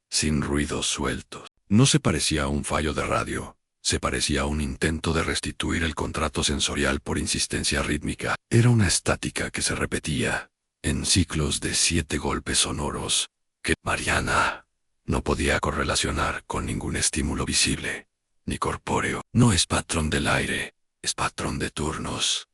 sin ruidos sueltos. No se parecía a un fallo de radio. Se parecía a un intento de restituir el contrato sensorial por insistencia rítmica. Era una estática que se repetía, en ciclos de 7 golpes sonoros, que Mariana no podía correlacionar con ningún estímulo visible, ni corpóreo. No es patrón del aire, es patrón de turnos.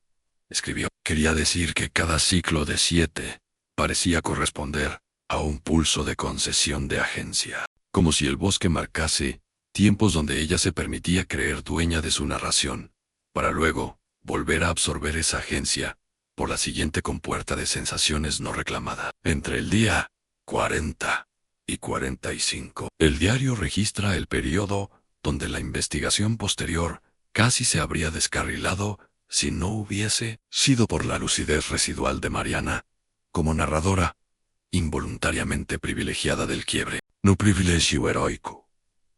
Escribió. Quería decir que cada ciclo de 7 parecía corresponder a un pulso de concesión de agencia, como si el bosque marcase tiempos donde ella se permitía creer dueña de su narración, para luego volver a absorber esa agencia por la siguiente compuerta de sensaciones no reclamada. Entre el día 40 y 45, el diario registra el periodo donde la investigación posterior casi se habría descarrilado si no hubiese sido por la lucidez residual de Mariana, como narradora, involuntariamente privilegiada del quiebre. No privilegio heroico.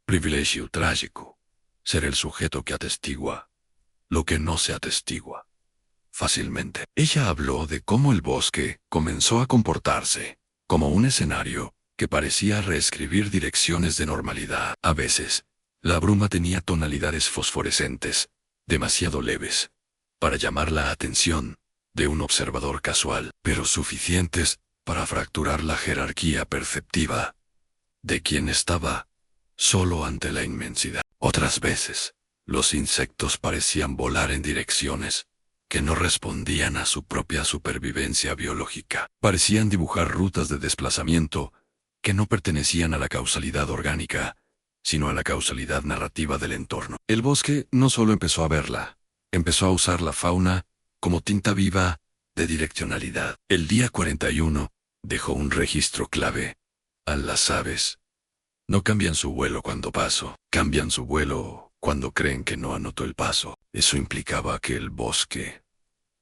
Privilegio trágico, ser el sujeto que atestigua lo que no se atestigua fácilmente. Ella habló de cómo el bosque comenzó a comportarse como un escenario que parecía reescribir direcciones de normalidad. A veces, la bruma tenía tonalidades fosforescentes, demasiado leves, para llamar la atención de un observador casual, pero suficientes para fracturar la jerarquía perceptiva de quien estaba solo ante la inmensidad. Otras veces, los insectos parecían volar en direcciones que no respondían a su propia supervivencia biológica. Parecían dibujar rutas de desplazamiento que no pertenecían a la causalidad orgánica, sino a la causalidad narrativa del entorno. El bosque no solo empezó a verla, empezó a usar la fauna como tinta viva de direccionalidad. El día 41 dejó un registro clave. A las aves no cambian su vuelo cuando paso, cambian su vuelo cuando creen que no anotó el paso. Eso implicaba que el bosque,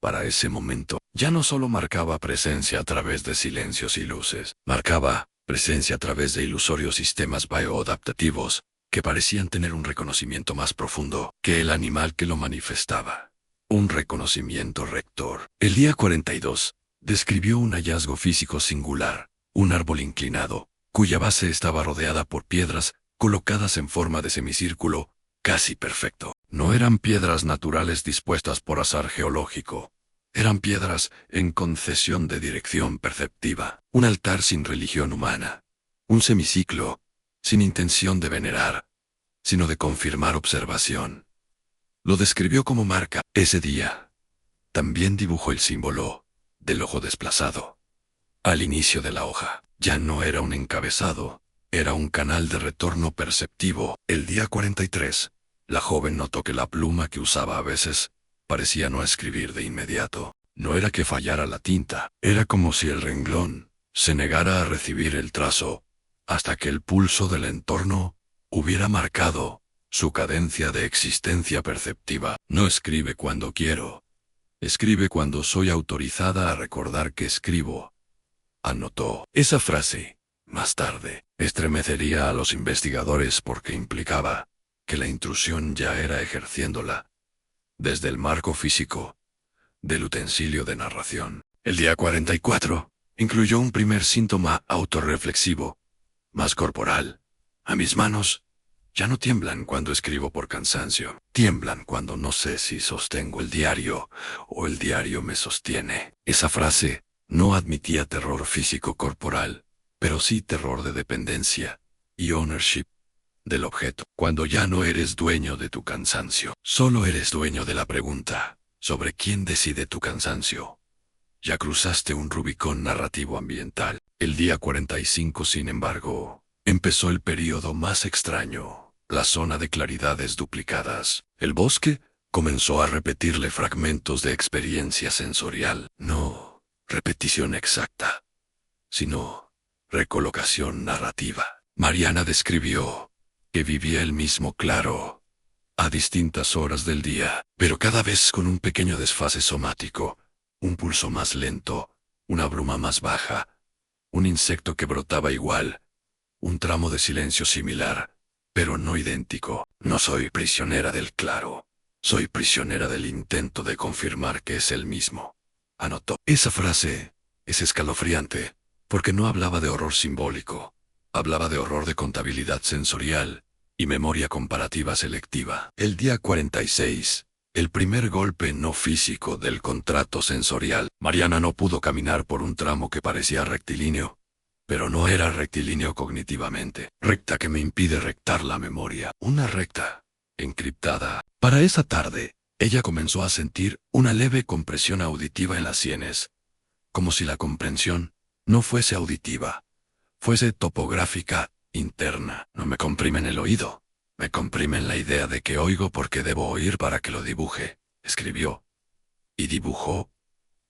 para ese momento, ya no solo marcaba presencia a través de silencios y luces, marcaba presencia a través de ilusorios sistemas bioadaptativos que parecían tener un reconocimiento más profundo que el animal que lo manifestaba. Un reconocimiento rector. El día 42 describió un hallazgo físico singular, un árbol inclinado, cuya base estaba rodeada por piedras colocadas en forma de semicírculo, casi perfecto. No eran piedras naturales dispuestas por azar geológico. Eran piedras en concesión de dirección perceptiva. Un altar sin religión humana. Un semiciclo, sin intención de venerar, sino de confirmar observación. Lo describió como marca. Ese día, también dibujó el símbolo del ojo desplazado. Al inicio de la hoja. Ya no era un encabezado, era un canal de retorno perceptivo. El día 43, la joven notó que la pluma que usaba a veces parecía no escribir de inmediato. No era que fallara la tinta, era como si el renglón se negara a recibir el trazo, hasta que el pulso del entorno hubiera marcado su cadencia de existencia perceptiva. No escribe cuando quiero, Escribe cuando soy autorizada a recordar que escribo. Anotó. Esa frase, más tarde, estremecería a los investigadores porque implicaba que la intrusión ya era ejerciéndola desde el marco físico del utensilio de narración. El día 44 incluyó un primer síntoma autorreflexivo, más corporal. A mis manos ya no tiemblan cuando escribo por cansancio. Tiemblan cuando no sé si sostengo el diario o el diario me sostiene. Esa frase no admitía terror físico corporal, pero sí terror de dependencia y ownership del objeto. Cuando ya no eres dueño de tu cansancio, solo eres dueño de la pregunta sobre quién decide tu cansancio. Ya cruzaste un Rubicón narrativo ambiental. El día 45, sin embargo, empezó el período más extraño, la zona de claridades duplicadas. El bosque comenzó a repetirle fragmentos de experiencia sensorial. No repetición exacta, sino recolocación narrativa. Mariana describió que vivía el mismo claro a distintas horas del día, pero cada vez con un pequeño desfase somático, un pulso más lento, una bruma más baja, un insecto que brotaba igual, un tramo de silencio similar, pero no idéntico. No soy prisionera del claro, soy prisionera del intento de confirmar que es el mismo. Anotó. Esa frase es escalofriante, porque no hablaba de horror simbólico, hablaba de horror de contabilidad sensorial y memoria comparativa selectiva. El día 46, el primer golpe no físico del contrato sensorial. Mariana no pudo caminar por un tramo que parecía rectilíneo, pero no era rectilíneo cognitivamente. Recta que me impide rectar la memoria. Una recta encriptada. Para esa tarde, ella comenzó a sentir una leve compresión auditiva en las sienes, como si la comprensión no fuese auditiva, fuese topográfica, interna. No me comprimen el oído, me comprimen la idea de que oigo porque debo oír para que lo dibuje, escribió. Y dibujó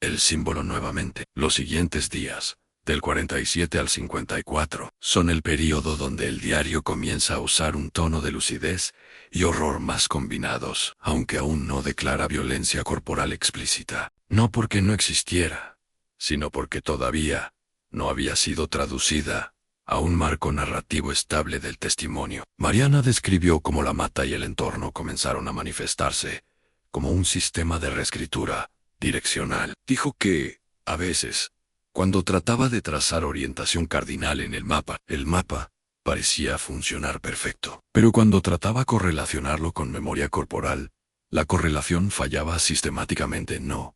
el símbolo nuevamente. Los siguientes días, del 47 al 54, son el período donde el diario comienza a usar un tono de lucidez y horror más combinados, aunque aún no declara violencia corporal explícita. No porque no existiera, sino porque todavía no había sido traducida a un marco narrativo estable del testimonio. Mariana describió cómo la mata y el entorno comenzaron a manifestarse como un sistema de reescritura direccional. Dijo que, a veces, cuando trataba de trazar orientación cardinal en el mapa parecía funcionar perfecto. Pero cuando trataba correlacionarlo con memoria corporal, la correlación fallaba sistemáticamente. No.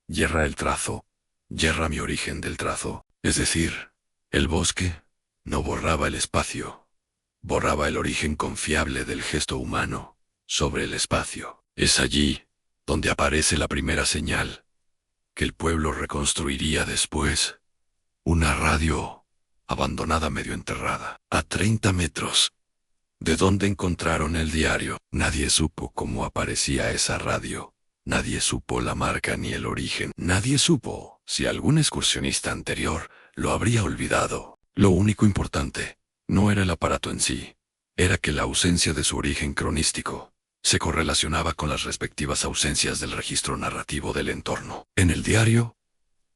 Yerra el trazo. Yerra mi origen del trazo. Es decir, el bosque no borraba el espacio. Borraba el origen confiable del gesto humano sobre el espacio. Es allí donde aparece la primera señal que el pueblo reconstruiría después. Una radio abandonada medio enterrada, a 30 metros de donde encontraron el diario. Nadie supo cómo aparecía esa radio. Nadie supo la marca ni el origen. Nadie supo si algún excursionista anterior lo habría olvidado. Lo único importante no era el aparato en sí, era que la ausencia de su origen cronístico se correlacionaba con las respectivas ausencias del registro narrativo del entorno. En el diario,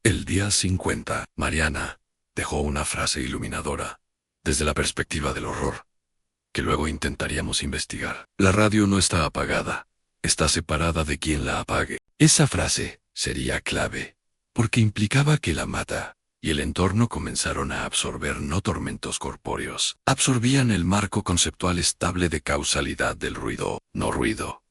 el día 50, Mariana dejó una frase iluminadora, desde la perspectiva del horror, que luego intentaríamos investigar. La radio no está apagada, está separada de quien la apague. Esa frase sería clave, porque implicaba que la mata y el entorno comenzaron a absorber no tormentos corpóreos. Absorbían el marco conceptual estable de causalidad del ruido, no ruido.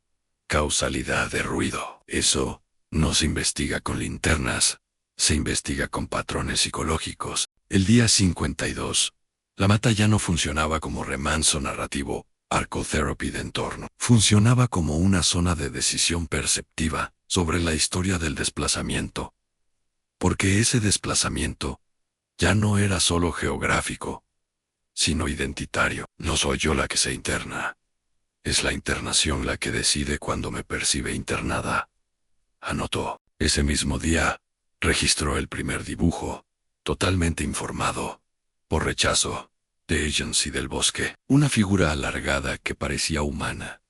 Causalidad de ruido. Eso no se investiga con linternas, se investiga con patrones psicológicos. El día 52, la mata ya no funcionaba como remanso narrativo, arcotherapy de entorno. Funcionaba como una zona de decisión perceptiva sobre la historia del desplazamiento. Porque ese desplazamiento ya no era solo geográfico, sino identitario. No soy yo la que se interna. Es la internación la que decide cuando me percibe internada. Anotó. Ese mismo día, registró el primer dibujo, totalmente informado, por rechazo, de Agency del bosque. Una figura alargada que parecía humana,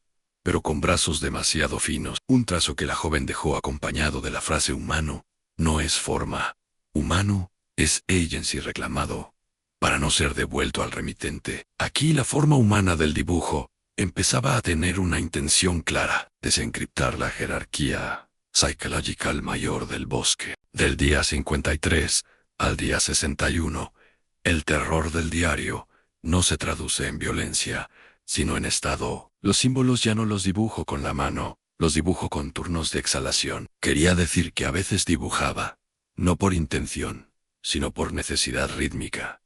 pero con brazos demasiado finos. Un trazo que la joven dejó acompañado de la frase humano no es forma. Humano es agency reclamado, para no ser devuelto al remitente. Aquí la forma humana del dibujo empezaba a tener una intención clara: desencriptar la jerarquía psychological mayor del bosque. Del día 53 al día 61, el terror del diario no se traduce en violencia, sino en estado. Los símbolos ya no los dibujo con la mano, los dibujo con turnos de exhalación. Quería decir que a veces dibujaba, no por intención, sino por necesidad rítmica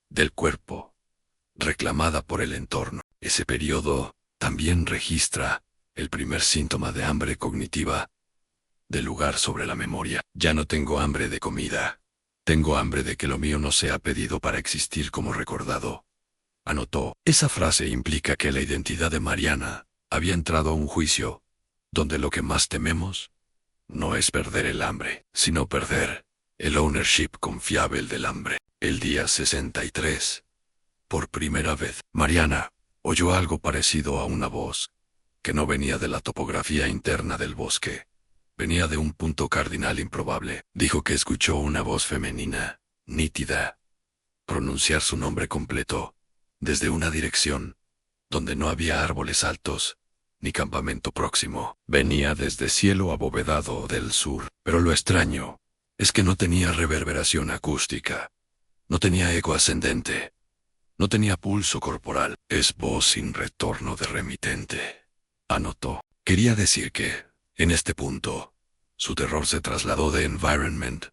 del cuerpo, reclamada por el entorno. Ese periodo también registra el primer síntoma de hambre cognitiva del lugar sobre la memoria. Ya no tengo hambre de comida. Tengo hambre de que lo mío no sea pedido para existir como recordado. Anotó. Esa frase implica que la identidad de Mariana había entrado a un juicio, donde lo que más tememos no es perder el hambre, sino perder el ownership confiable del hambre. El día 63. Por primera vez, Mariana oyó algo parecido a una voz, que no venía de la topografía interna del bosque. Venía de un punto cardinal improbable. Dijo que escuchó una voz femenina, nítida, pronunciar su nombre completo, desde una dirección, donde no había árboles altos, ni campamento próximo. Venía desde cielo abovedado del sur. Pero lo extraño es que no tenía reverberación acústica, no tenía eco ascendente, no tenía pulso corporal. Es voz sin retorno de remitente, anotó. Quería decir que, en este punto, su terror se trasladó de environment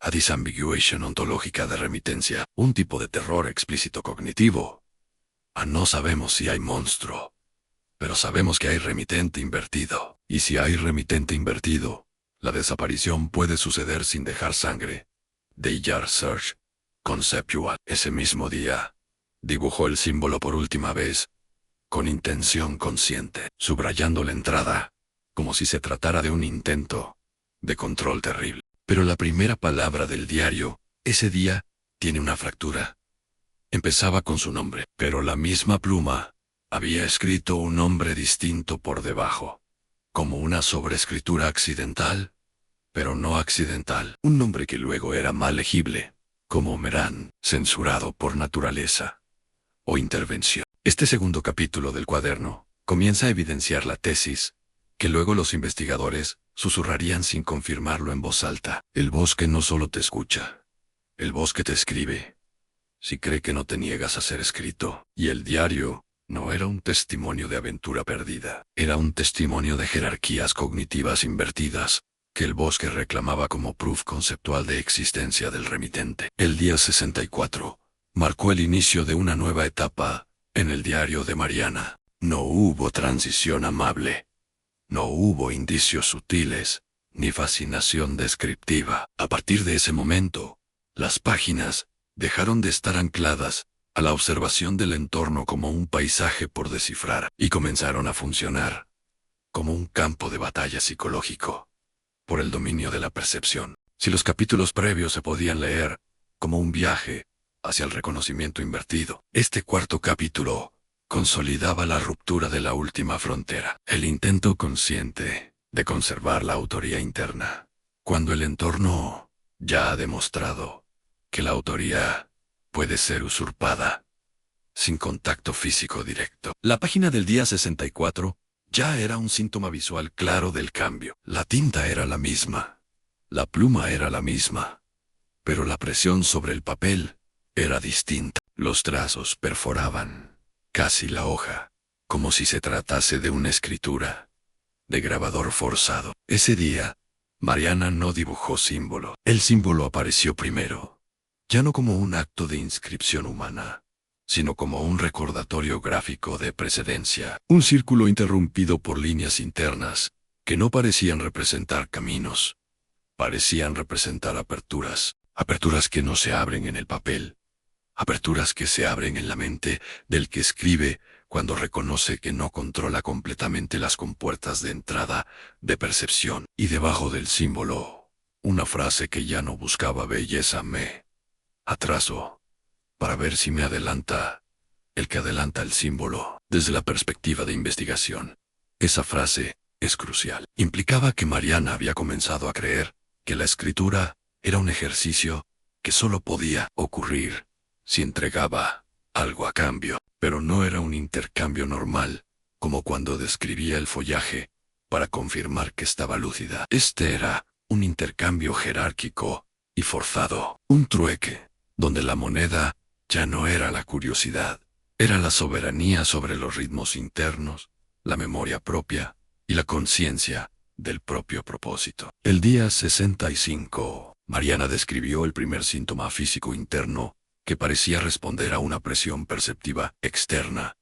a disambiguation ontológica de remitencia, un tipo de terror explícito cognitivo. No sabemos si hay monstruo, pero sabemos que hay remitente invertido. Y si hay remitente invertido, la desaparición puede suceder sin dejar sangre. Dayar Search Conceptual. Ese mismo día, dibujó el símbolo por última vez, con intención consciente, subrayando la entrada, como si se tratara de un intento de control terrible. Pero la primera palabra del diario, ese día, tiene una fractura. Empezaba con su nombre, pero la misma pluma había escrito un nombre distinto por debajo, como una sobreescritura accidental, pero no accidental. Un nombre que luego era mal legible, como Meran, censurado por naturaleza o intervención. Este segundo capítulo del cuaderno comienza a evidenciar la tesis, que luego los investigadores susurrarían sin confirmarlo en voz alta. El bosque no solo te escucha, el bosque te escribe, si cree que no te niegas a ser escrito. Y el diario no era un testimonio de aventura perdida, era un testimonio de jerarquías cognitivas invertidas, que el bosque reclamaba como proof conceptual de existencia del remitente. El día 64 marcó el inicio de una nueva etapa en el diario de Mariana. No hubo transición amable. No hubo indicios sutiles, ni fascinación descriptiva. A partir de ese momento, las páginas dejaron de estar ancladas a la observación del entorno como un paisaje por descifrar, y comenzaron a funcionar como un campo de batalla psicológico por el dominio de la percepción. Si los capítulos previos se podían leer como un viaje hacia el reconocimiento invertido, este cuarto capítulo consolidaba la ruptura de la última frontera, el intento consciente de conservar la autoría interna, cuando el entorno ya ha demostrado que la autoría puede ser usurpada sin contacto físico directo. La página del día 64 ya era un síntoma visual claro del cambio. La tinta era la misma, la pluma era la misma, pero la presión sobre el papel era distinta. Los trazos perforaban casi la hoja, como si se tratase de una escritura de grabador forzado. Ese día, Mariana no dibujó símbolo. El símbolo apareció primero, ya no como un acto de inscripción humana, sino como un recordatorio gráfico de precedencia. Un círculo interrumpido por líneas internas, que no parecían representar caminos, parecían representar aperturas, aperturas que no se abren en el papel, aperturas que se abren en la mente del que escribe cuando reconoce que no controla completamente las compuertas de entrada de percepción. Y debajo del símbolo, una frase que ya no buscaba belleza: me atraso para ver si me adelanta el que adelanta el símbolo. Desde la perspectiva de investigación, Esa frase es crucial. Implicaba que Mariana había comenzado a creer que la escritura era un ejercicio que solo podía ocurrir si entregaba algo a cambio, pero no era un intercambio normal, como cuando describía el follaje para confirmar que estaba lúcida. Este era un intercambio jerárquico y forzado, un trueque, donde la moneda ya no era la curiosidad, era la soberanía sobre los ritmos internos, la memoria propia y la conciencia del propio propósito. El día 65, Mariana describió el primer síntoma físico interno que parecía responder a una presión perceptiva externa.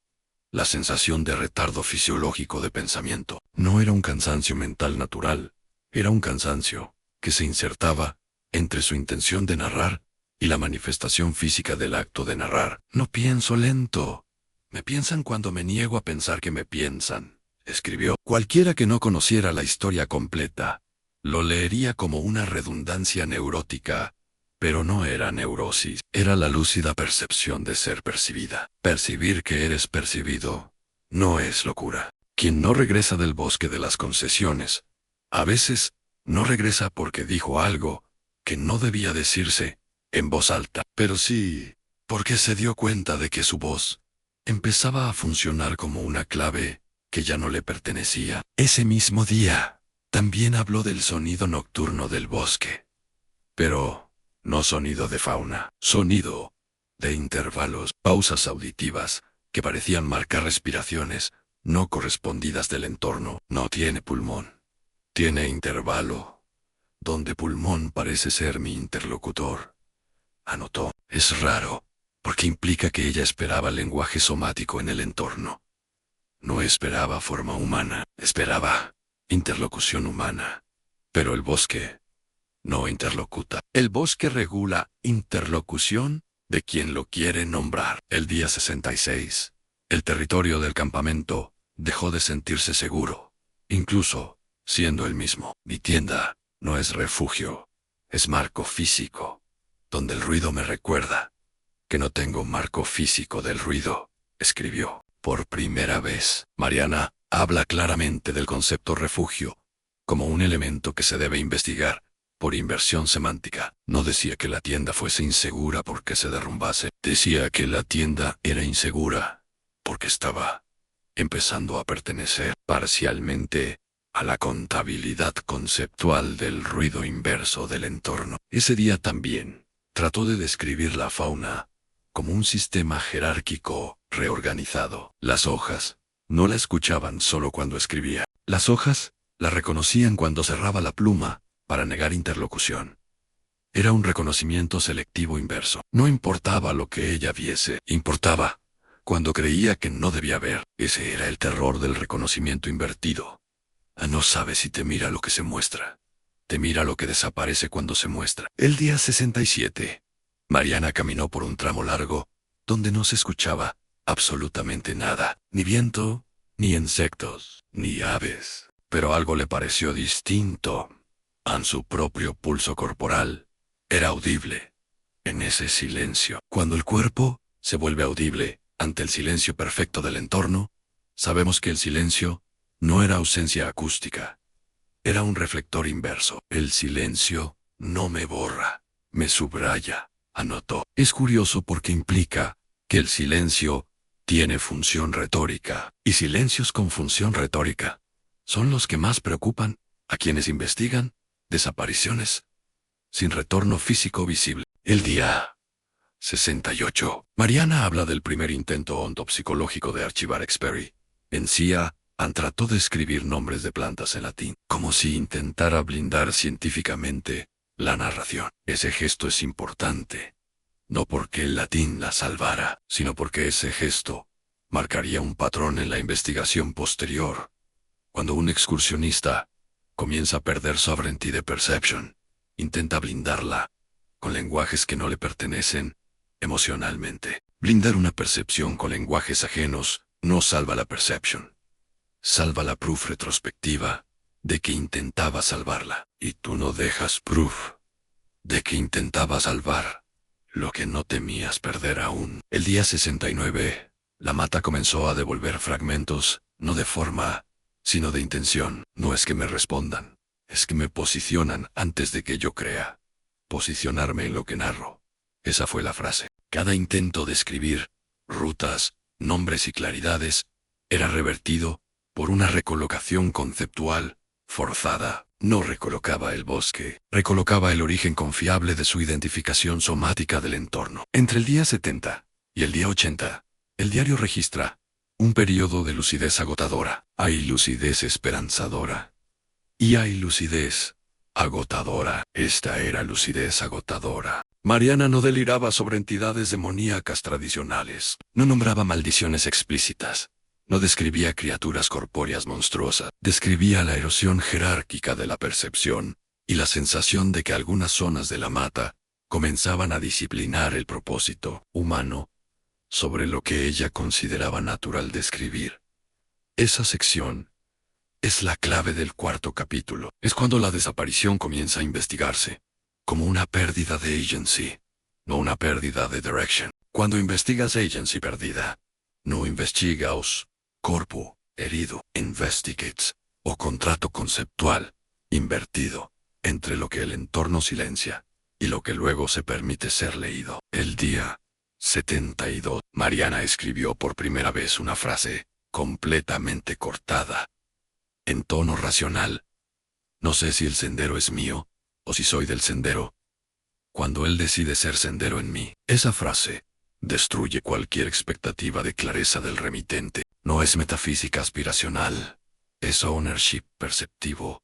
La sensación de retardo fisiológico de pensamiento. No era un cansancio mental natural, era un cansancio que se insertaba entre su intención de narrar y la manifestación física del acto de narrar. No pienso lento. Me piensan cuando me niego a pensar que me piensan, escribió. Cualquiera que no conociera la historia completa, lo leería como una redundancia neurótica, pero no era neurosis, era la lúcida percepción de ser percibida. Percibir que eres percibido no es locura. Quien no regresa del bosque de las concesiones, a veces no regresa porque dijo algo que no debía decirse en voz alta, pero sí porque se dio cuenta de que su voz empezaba a funcionar como una clave que ya no le pertenecía. Ese mismo día, también habló del sonido nocturno del bosque. Pero no sonido de fauna, sonido de intervalos, pausas auditivas, que parecían marcar respiraciones no correspondidas del entorno. No tiene pulmón, tiene intervalo, donde pulmón parece ser mi interlocutor. Anotó. Es raro, porque implica que ella esperaba lenguaje somático en el entorno. No esperaba forma humana, esperaba interlocución humana. Pero el bosque no interlocuta. El bosque regula interlocución de quien lo quiere nombrar. El día 66, el territorio del campamento dejó de sentirse seguro, incluso siendo el mismo. Mi tienda no es refugio, es marco físico, donde el ruido me recuerda que no tengo marco físico del ruido, escribió. Por primera vez, Mariana habla claramente del concepto refugio como un elemento que se debe investigar por inversión semántica. No decía que la tienda fuese insegura porque se derrumbase. Decía que la tienda era insegura porque estaba empezando a pertenecer parcialmente a la contabilidad conceptual del ruido inverso del entorno. Ese día también trató de describir la fauna como un sistema jerárquico reorganizado. Las hojas no la escuchaban solo cuando escribía. Las hojas la reconocían cuando cerraba la pluma para negar interlocución. Era un reconocimiento selectivo inverso. No importaba lo que ella viese, importaba cuando creía que no debía ver. Ese era el terror del reconocimiento invertido. No sabes si te mira lo que se muestra. Te mira lo que desaparece cuando se muestra. El día 67. Mariana caminó por un tramo largo, donde no se escuchaba absolutamente nada. Ni viento, ni insectos, ni aves. Pero algo le pareció distinto. En su propio pulso corporal. Era audible. En ese silencio. Cuando el cuerpo se vuelve audible ante el silencio perfecto del entorno, sabemos que el silencio no era ausencia acústica. Era un reflector inverso. El silencio no me borra, me subraya, anotó. Es curioso porque implica que el silencio tiene función retórica, y silencios con función retórica son los que más preocupan a quienes investigan desapariciones sin retorno físico visible. El día 68. Mariana habla del primer intento ontopsicológico de archivar Expery. En CIA, trató de escribir nombres de plantas en latín, como si intentara blindar científicamente la narración. Ese gesto es importante, no porque el latín la salvara, sino porque ese gesto marcaría un patrón en la investigación posterior. Cuando un excursionista comienza a perder sovereignty de perception, intenta blindarla con lenguajes que no le pertenecen emocionalmente. Blindar una percepción con lenguajes ajenos no salva la perception. Salva la proof retrospectiva de que intentaba salvarla. Y tú no dejas proof de que intentaba salvar lo que no temías perder aún. El día 69, la mata comenzó a devolver fragmentos, no de forma, sino de intención. No es que me respondan, es que me posicionan antes de que yo crea. Posicionarme en lo que narro. Esa fue la frase. Cada intento de escribir rutas, nombres y claridades era revertido por una recolocación conceptual forzada. No recolocaba el bosque, recolocaba el origen confiable de su identificación somática del entorno. Entre el día 70 y el día 80, el diario registra un periodo de lucidez agotadora. Hay lucidez esperanzadora y hay lucidez agotadora. Esta era lucidez agotadora. Mariana no deliraba sobre entidades demoníacas tradicionales, no nombraba maldiciones explícitas, no describía criaturas corpóreas monstruosas, describía la erosión jerárquica de la percepción y la sensación de que algunas zonas de la mata comenzaban a disciplinar el propósito humano sobre lo que ella consideraba natural describir. Esa sección es la clave del cuarto capítulo. Es cuando la desaparición comienza a investigarse como una pérdida de agency, no una pérdida de direction. Cuando investigas agency perdida, no investigas corpo herido, investigates, o contrato conceptual invertido entre lo que el entorno silencia y lo que luego se permite ser leído. El día 72, Mariana escribió por primera vez una frase completamente cortada, en tono racional. No sé si el sendero es mío, o si soy del sendero, cuando él decide ser sendero en mí. Esa frase destruye cualquier expectativa de clareza del remitente. No es metafísica aspiracional, es ownership perceptivo,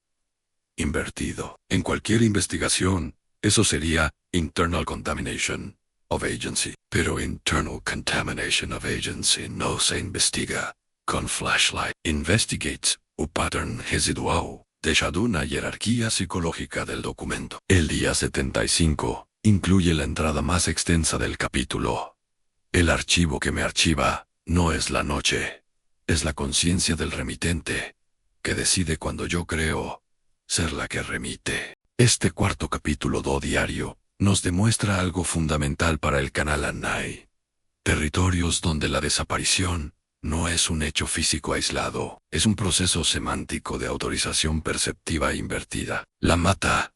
invertido. En cualquier investigación, eso sería internal contamination of agency. Pero internal contamination of agency no se investiga con flashlight. Investigates un pattern residual de una jerarquía psicológica del documento. El día 75 incluye la entrada más extensa del capítulo. El archivo que me archiva no es la noche, es la conciencia del remitente, que decide cuando yo creo ser la que remite. Este cuarto capítulo do diario nos demuestra algo fundamental para el canal Anai. Territorios donde la desaparición no es un hecho físico aislado, es un proceso semántico de autorización perceptiva invertida. La mata,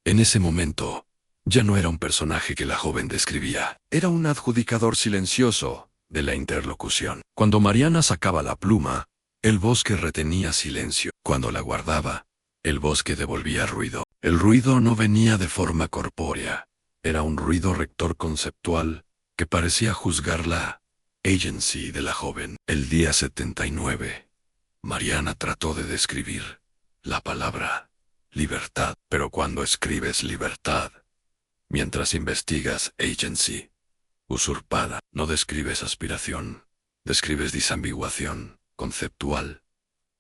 en ese momento, ya no era un personaje que la joven describía, era un adjudicador silencioso de la interlocución. Cuando Mariana sacaba la pluma, el bosque retenía silencio. Cuando la guardaba, el bosque devolvía ruido. El ruido no venía de forma corpórea, era un ruido rector conceptual que parecía juzgar la agency de la joven. El día 79, Mariana trató de describir la palabra libertad, pero cuando escribes libertad, mientras investigas agency usurpada, no describes aspiración, describes disambiguación conceptual.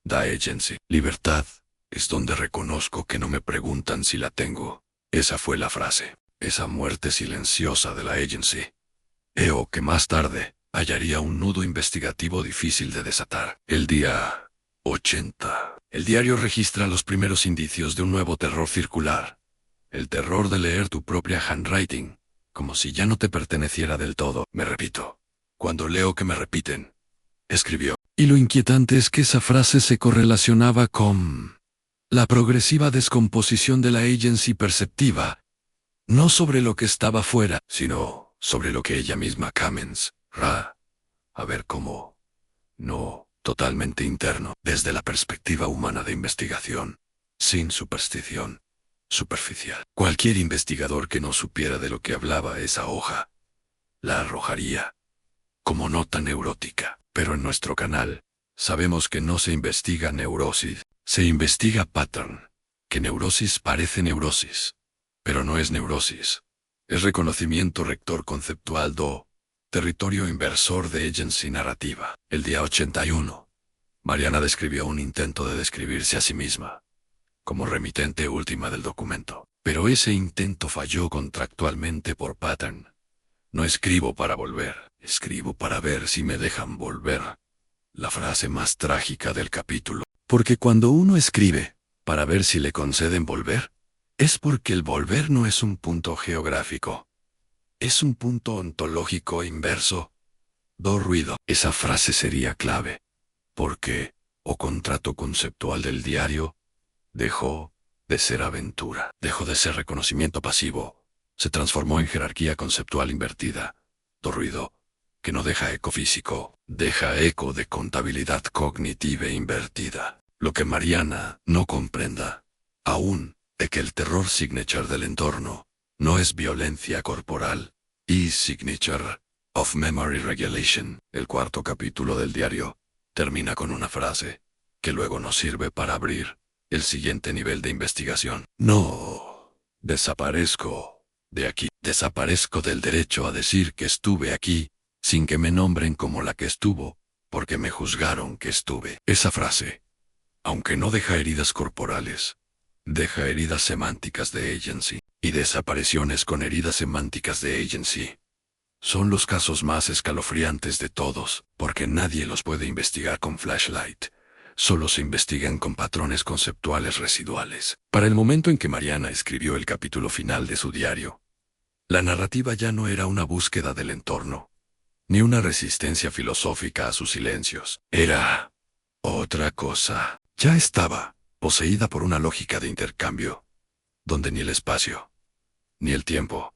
Da agency. Libertad es donde reconozco que no me preguntan si la tengo. Esa fue la frase, esa muerte silenciosa de la agency. Que más tarde hallaría un nudo investigativo difícil de desatar. El día 80. El diario registra los primeros indicios de un nuevo terror circular. El terror de leer tu propia handwriting, como si ya no te perteneciera del todo. Me repito. Cuando leo que me repiten, escribió. Y lo inquietante es que esa frase se correlacionaba con la progresiva descomposición de la agency perceptiva, no sobre lo que estaba fuera, sino sobre lo que ella misma Kamens, a ver cómo, no, totalmente interno, desde la perspectiva humana de investigación, sin superstición, superficial. Cualquier investigador que no supiera de lo que hablaba esa hoja, la arrojaría como nota neurótica. Pero en nuestro canal, sabemos que no se investiga neurosis, se investiga pattern, que neurosis parece neurosis, pero no es neurosis. Es reconocimiento rector conceptual do territorio inversor de agency narrativa. El día 81, Mariana describió un intento de describirse a sí misma como remitente última del documento. Pero ese intento falló contractualmente por pattern. No escribo para volver, escribo para ver si me dejan volver. La frase más trágica del capítulo. Porque cuando uno escribe para ver si le conceden volver, es porque el volver no es un punto geográfico. Es un punto ontológico inverso. Do ruido. Esa frase sería clave. Porque o contrato conceptual del diario, dejó de ser aventura, dejó de ser reconocimiento pasivo, se transformó en jerarquía conceptual invertida, ruido que no deja eco físico, deja eco de contabilidad cognitiva invertida. Lo que Mariana no comprenda, aún, es que el terror signature del entorno no es violencia corporal, y signature of memory regulation. El cuarto capítulo del diario termina con una frase que luego nos sirve para abrir el siguiente nivel de investigación. No desaparezco de aquí, desaparezco del derecho a decir que estuve aquí, sin que me nombren como la que estuvo, porque me juzgaron que estuve. Esa frase, aunque no deja heridas corporales, deja heridas semánticas de agency, y desapariciones con heridas semánticas de agency son los casos más escalofriantes de todos, porque nadie los puede investigar con flashlight. Solo se investigan con patrones conceptuales residuales. Para el momento en que Mariana escribió el capítulo final de su diario, la narrativa ya no era una búsqueda del entorno, ni una resistencia filosófica a sus silencios. Era otra cosa. Ya estaba poseída por una lógica de intercambio, donde ni el espacio, ni el tiempo,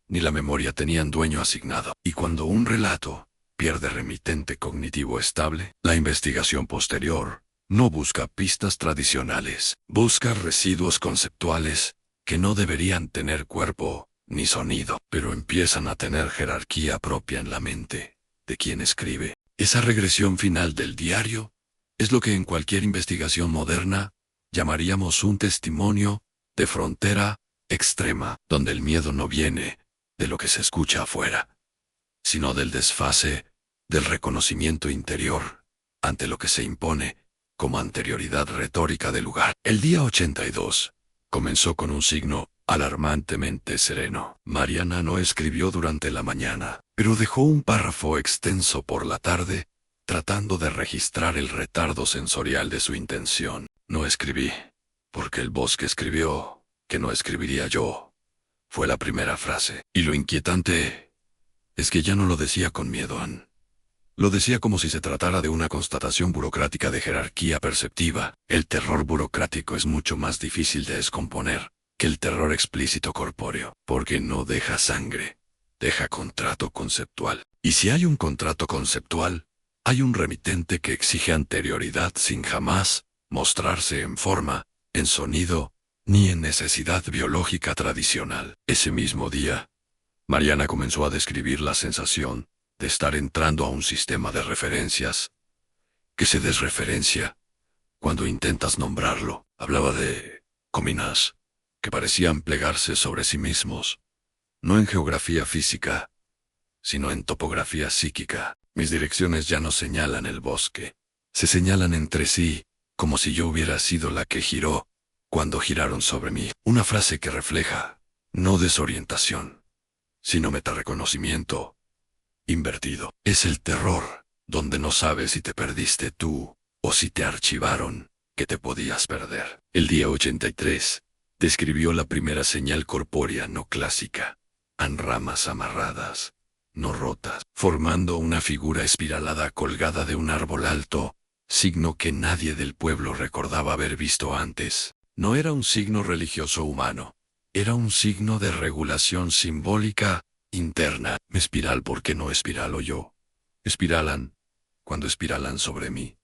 ni la memoria tenían dueño asignado. Y cuando un relato pierde remitente cognitivo estable, la investigación posterior no busca pistas tradicionales, busca residuos conceptuales que no deberían tener cuerpo ni sonido, pero empiezan a tener jerarquía propia en la mente de quien escribe. Esa regresión final del diario es lo que en cualquier investigación moderna llamaríamos un testimonio de frontera extrema, donde el miedo no viene de lo que se escucha afuera, sino del desfase, del reconocimiento interior, ante lo que se impone como anterioridad retórica del lugar. El día 82 comenzó con un signo alarmantemente sereno. Mariana no escribió durante la mañana, pero dejó un párrafo extenso por la tarde, tratando de registrar el retardo sensorial de su intención. No escribí, porque el bosque escribió que no escribiría yo. Fue la primera frase. Y lo inquietante es que ya no lo decía con miedo, Ann. Lo decía como si se tratara de una constatación burocrática de jerarquía perceptiva. El terror burocrático es mucho más difícil de descomponer que el terror explícito corpóreo, porque no deja sangre, deja contrato conceptual. Y si hay un contrato conceptual, hay un remitente que exige anterioridad sin jamás mostrarse en forma, en sonido, ni en necesidad biológica tradicional. Ese mismo día, Mariana comenzó a describir la sensación de estar entrando a un sistema de referencias que se desreferencia cuando intentas nombrarlo. Hablaba de cominas que parecían plegarse sobre sí mismos, no en geografía física, sino en topografía psíquica. Mis direcciones ya no señalan el bosque, se señalan entre sí, como si yo hubiera sido la que giró cuando giraron sobre mí. Una frase que refleja, no desorientación, sino metareconocimiento invertido. Es el terror, donde no sabes si te perdiste tú, o si te archivaron, que te podías perder. El día 83 describió la primera señal corpórea no clásica, en ramas amarradas, no rotas, formando una figura espiralada colgada de un árbol alto, signo que nadie del pueblo recordaba haber visto antes. No era un signo religioso humano, era un signo de regulación simbólica interna. Espiral porque no espiralo yo. Espiralan cuando espiralan sobre mí.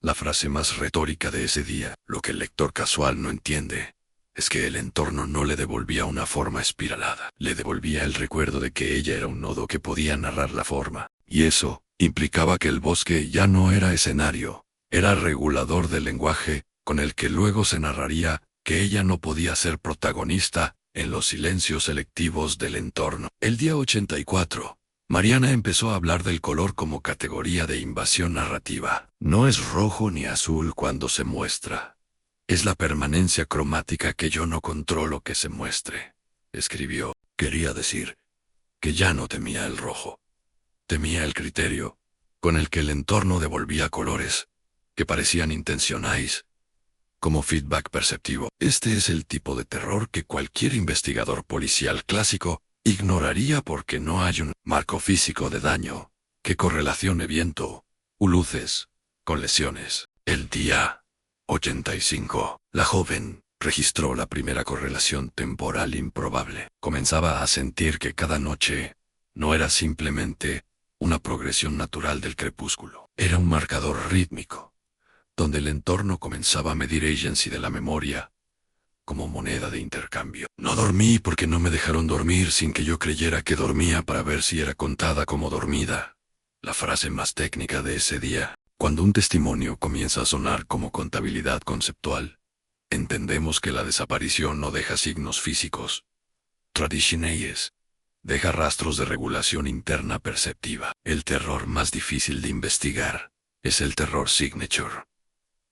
La frase más retórica de ese día, lo que el lector casual no entiende, es que el entorno no le devolvía una forma espiralada, le devolvía el recuerdo de que ella era un nodo que podía narrar la forma, y eso implicaba que el bosque ya no era escenario, era regulador del lenguaje, con el que luego se narraría que ella no podía ser protagonista en los silencios selectivos del entorno. El día 84, Mariana empezó a hablar del color como categoría de invasión narrativa. No es rojo ni azul cuando se muestra. Es la permanencia cromática que yo no controlo que se muestre, escribió. Quería decir que ya no temía el rojo. Temía el criterio con el que el entorno devolvía colores que parecían intencionales, como feedback perceptivo. Este es el tipo de terror que cualquier investigador policial clásico ignoraría porque no hay un marco físico de daño que correlacione viento u luces con lesiones. El día 85. La joven registró la primera correlación temporal improbable. Comenzaba a sentir que cada noche no era simplemente una progresión natural del crepúsculo. Era un marcador rítmico, donde el entorno comenzaba a medir agency de la memoria como moneda de intercambio. No dormí porque no me dejaron dormir sin que yo creyera que dormía para ver si era contada como dormida. La frase más técnica de ese día. Cuando un testimonio comienza a sonar como contabilidad conceptual, entendemos que la desaparición no deja signos físicos tradicionales, deja rastros de regulación interna perceptiva. El terror más difícil de investigar es el terror signature,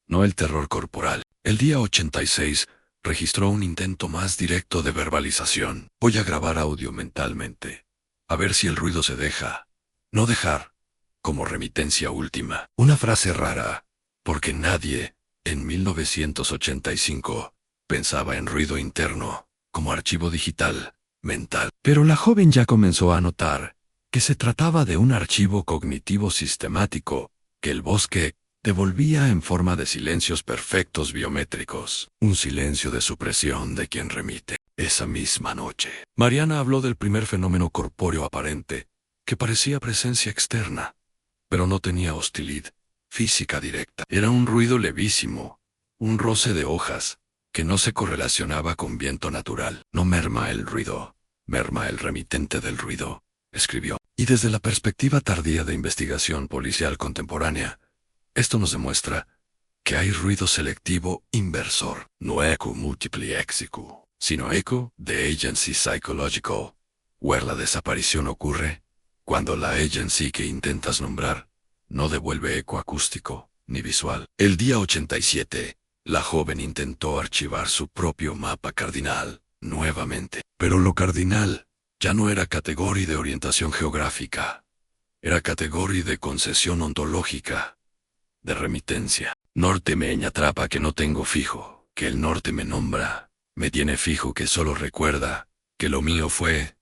no el terror corporal. El día 86 registró un intento más directo de verbalización. Voy a grabar audio mentalmente, a ver si el ruido se deja. No dejar, como remitencia última. Una frase rara, porque nadie, en 1985, pensaba en ruido interno, como archivo digital, mental. Pero la joven ya comenzó a notar que se trataba de un archivo cognitivo sistemático, que el bosque devolvía en forma de silencios perfectos biométricos. Un silencio de supresión de quien remite. Esa misma noche, Mariana habló del primer fenómeno corpóreo aparente, que parecía presencia externa, pero no tenía hostilidad física directa. Era un ruido levísimo, un roce de hojas, que no se correlacionaba con viento natural. No merma el ruido, merma el remitente del ruido, escribió. Y desde la perspectiva tardía de investigación policial contemporánea, esto nos demuestra que hay ruido selectivo inversor, no eco multiply exicu, sino eco de agency psychological, where la desaparición ocurre cuando la agency que intentas nombrar no devuelve eco acústico ni visual. El día 87, la joven intentó archivar su propio mapa cardinal nuevamente, pero lo cardinal ya no era categoría de orientación geográfica, era categoría de concesión ontológica, de remitencia. Norte me atrapa que no tengo fijo, que el norte me nombra, me tiene fijo que solo recuerda que lo mío fue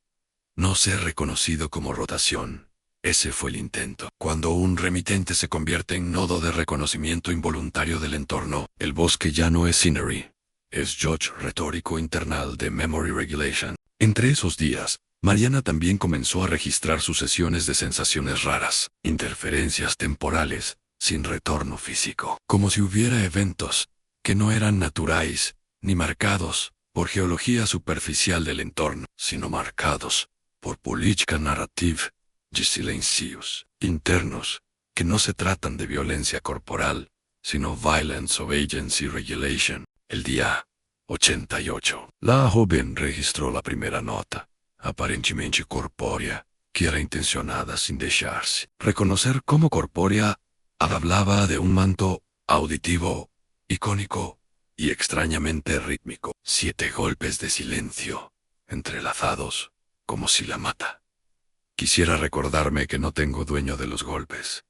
no ser reconocido como rotación. Ese fue el intento. Cuando un remitente se convierte en nodo de reconocimiento involuntario del entorno, el bosque ya no es scenery, es judge retórico internal de memory regulation. Entre esos días, Mariana también comenzó a registrar sucesiones de sensaciones raras, interferencias temporales, sin retorno físico, como si hubiera eventos que no eran naturales, ni marcados por geología superficial del entorno, sino marcados por política narrativa y silencios internos, que no se tratan de violencia corporal, sino violence of agency regulation. El día 88. La joven registró la primera nota, aparentemente corpórea, que era intencionada sin dejarse reconocer como corpórea. Hablaba de un manto auditivo, icónico y extrañamente rítmico. 7 golpes de silencio, entrelazados, como si la mata. Quisiera recordarme que no tengo dueño de los golpes.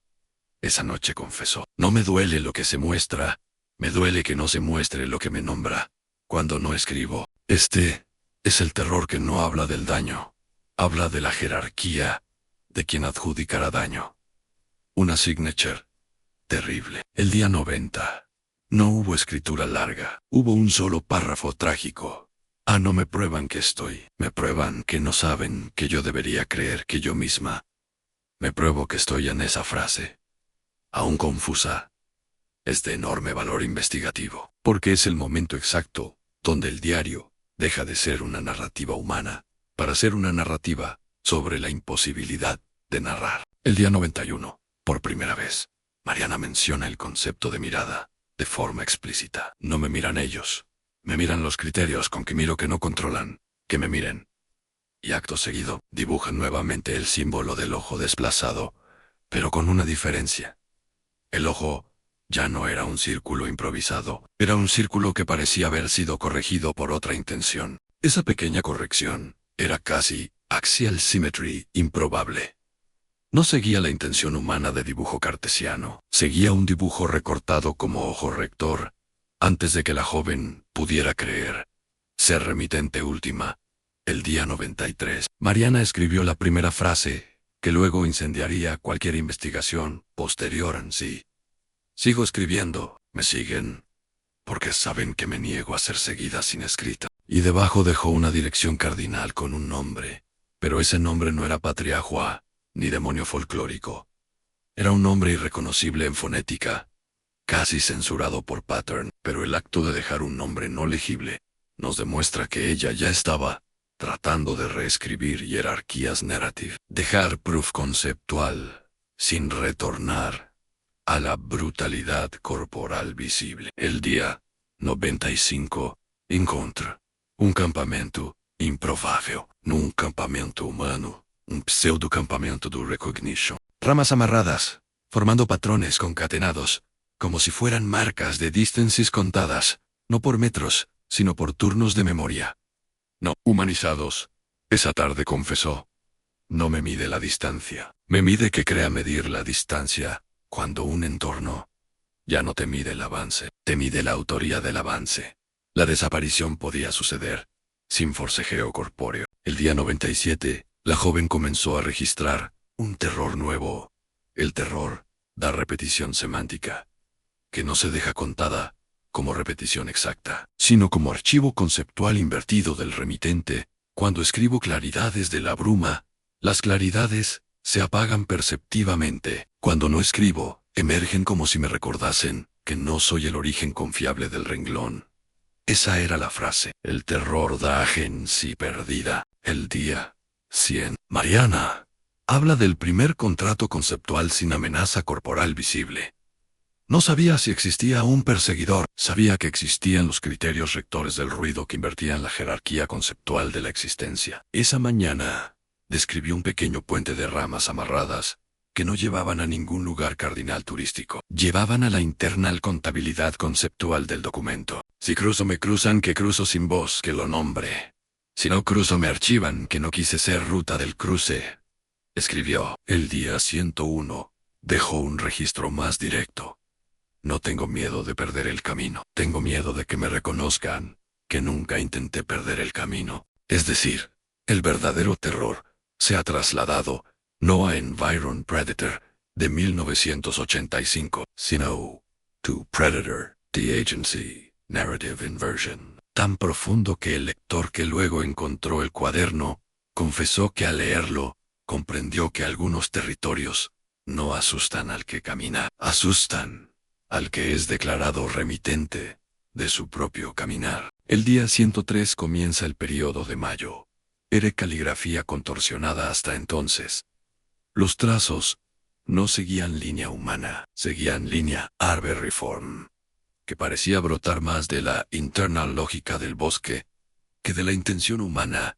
Esa noche confesó. No me duele lo que se muestra, me duele que no se muestre lo que me nombra. Cuando no escribo, este es el terror que no habla del daño, habla de la jerarquía de quien adjudicará daño. Una signature terrible. El día 90. No hubo escritura larga, hubo un solo párrafo trágico. No me prueban que estoy, me prueban que no saben que yo debería creer que yo misma. Me pruebo que estoy en esa frase. Aún confusa, es de enorme valor investigativo, porque es el momento exacto donde el diario deja de ser una narrativa humana para ser una narrativa sobre la imposibilidad de narrar. El día 91, por primera vez, Mariana menciona el concepto de mirada, de forma explícita. No me miran ellos, me miran los criterios con que miro que no controlan, que me miren. Y acto seguido, dibujan nuevamente el símbolo del ojo desplazado, pero con una diferencia. El ojo ya no era un círculo improvisado, era un círculo que parecía haber sido corregido por otra intención. Esa pequeña corrección era casi axial symmetry improbable. No seguía la intención humana de dibujo cartesiano, seguía un dibujo recortado como ojo rector, antes de que la joven pudiera creer ser remitente última. El día 93, Mariana escribió la primera frase, que luego incendiaría cualquier investigación posterior en sí. Sigo escribiendo, Me siguen porque saben que me niego a ser seguida sin escrita. Y debajo dejó una dirección cardinal con un nombre, pero ese nombre no era Patria Hua, ni demonio folclórico. Era un nombre irreconocible en fonética, casi censurado por Pattern, pero el acto de dejar un nombre no legible nos demuestra que ella ya estaba tratando de reescribir jerarquías narrative, dejar proof conceptual, sin retornar a la brutalidad corporal visible. El día 95, encontra un campamento improbable, no un campamento humano, un pseudo-campamento de recognition. Ramas amarradas, formando patrones concatenados, como si fueran marcas de distances contadas, no por metros, sino por turnos de memoria. No humanizados. Esa tarde confesó. No me mide la distancia. Me mide que crea medir la distancia, cuando un entorno ya no te mide el avance, te mide la autoría del avance. La desaparición podía suceder, sin forcejeo corpóreo. El día 97, la joven comenzó a registrar un terror nuevo. El terror da repetición semántica, que no se deja contada como repetición exacta, sino como archivo conceptual invertido del remitente. Cuando escribo claridades de la bruma, las claridades se apagan perceptivamente. Cuando no escribo, emergen como si me recordasen que no soy el origen confiable del renglón. Esa era la frase. El terror da agencia perdida. El día 100. Mariana habla del primer contrato conceptual sin amenaza corporal visible. No sabía si existía un perseguidor, sabía que existían los criterios rectores del ruido que invertían la jerarquía conceptual de la existencia. Esa mañana describió un pequeño puente de ramas amarradas que no llevaban a ningún lugar cardinal turístico. Llevaban a la internal contabilidad conceptual del documento. Si cruzo me cruzan, que cruzo sin voz, que lo nombre. Si no cruzo me archivan, que no quise ser ruta del cruce. Escribió. El día 101 dejó un registro más directo. No tengo miedo de perder el camino. Tengo miedo de que me reconozcan que nunca intenté perder el camino. Es decir, el verdadero terror se ha trasladado no a Environ Predator de 1985, sino to Predator, The Agency, Narrative Inversion. Tan profundo que el lector que luego encontró el cuaderno confesó que al leerlo comprendió que algunos territorios no asustan al que camina, asustan al que es declarado remitente de su propio caminar. El día 103 comienza el periodo de mayo. Era caligrafía contorsionada hasta entonces. Los trazos no seguían línea humana, seguían línea arboriform, que parecía brotar más de la internal lógica del bosque que de la intención humana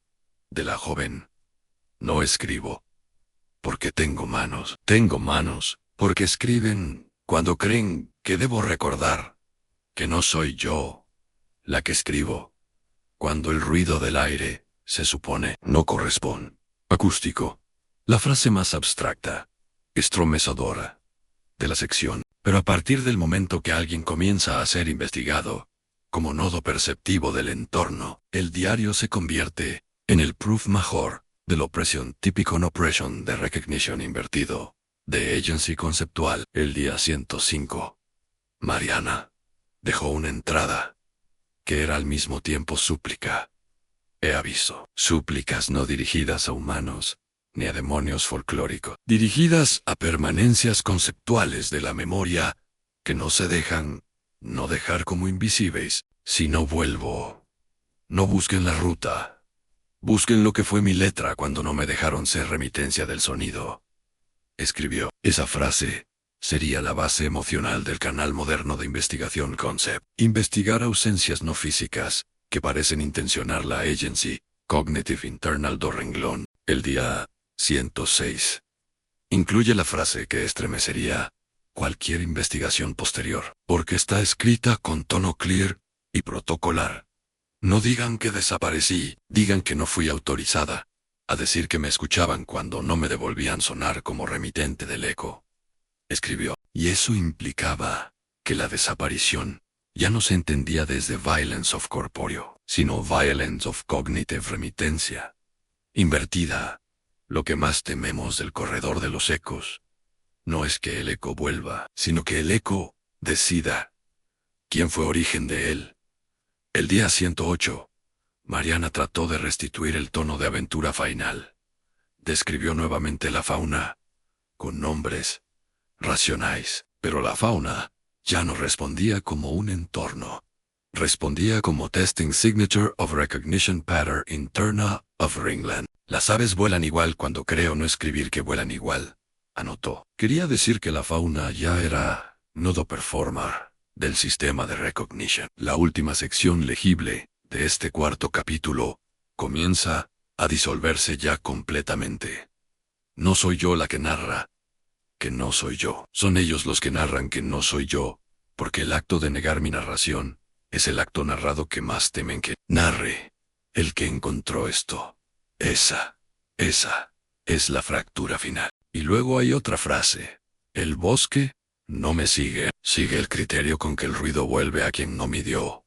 de la joven. No escribo porque tengo manos. Tengo manos porque escriben cuando creen que debo recordar que no soy yo la que escribo, cuando el ruido del aire se supone no corresponde. Acústico, la frase más abstracta, estremecedora de la sección. Pero a partir del momento que alguien comienza a ser investigado como nodo perceptivo del entorno, el diario se convierte en el proof major de la opresión típico en oppression de recognition invertido, de agency conceptual. El día 105. Mariana dejó una entrada que era al mismo tiempo súplica e aviso. Súplicas no dirigidas a humanos ni a demonios folclóricos, dirigidas a permanencias conceptuales de la memoria que no se dejan no dejar como invisibles. Si no vuelvo, no busquen la ruta, busquen lo que fue mi letra cuando no me dejaron ser remitencia del sonido. Escribió. Esa frase sería la base emocional del canal moderno de investigación Concept. Investigar ausencias no físicas que parecen intencionar la agency cognitive internal do renglón. El día 106 incluye la frase que estremecería cualquier investigación posterior, porque está escrita con tono clear y protocolar. No digan que desaparecí, digan que no fui autorizada a decir que me escuchaban cuando no me devolvían sonar como remitente del eco. Escribió. Y eso implicaba que la desaparición ya no se entendía desde violence of corpóreo, sino violence of cognitive remitencia. Invertida. Lo que más tememos del corredor de los ecos no es que el eco vuelva, sino que el eco decida ¿Quién fue origen de él? El día 108, Mariana trató de restituir el tono de aventura final. Describió nuevamente la fauna, con nombres racionales, pero la fauna ya no respondía como un entorno. Respondía como Testing Signature of Recognition Pattern Interna of Ringland. Las aves vuelan igual cuando creo no escribir que vuelan igual, anotó. Quería decir que la fauna ya era nodo performer del sistema de recognition. La última sección legible de este cuarto capítulo comienza a disolverse ya completamente. No soy yo la que narra, que no soy yo. Son ellos los que narran que no soy yo, porque el acto de negar mi narración es el acto narrado que más temen que narre. El que encontró esto. Esa es la fractura final. Y luego hay otra frase. El bosque no me sigue. Sigue el criterio con que el ruido vuelve a quien no midió.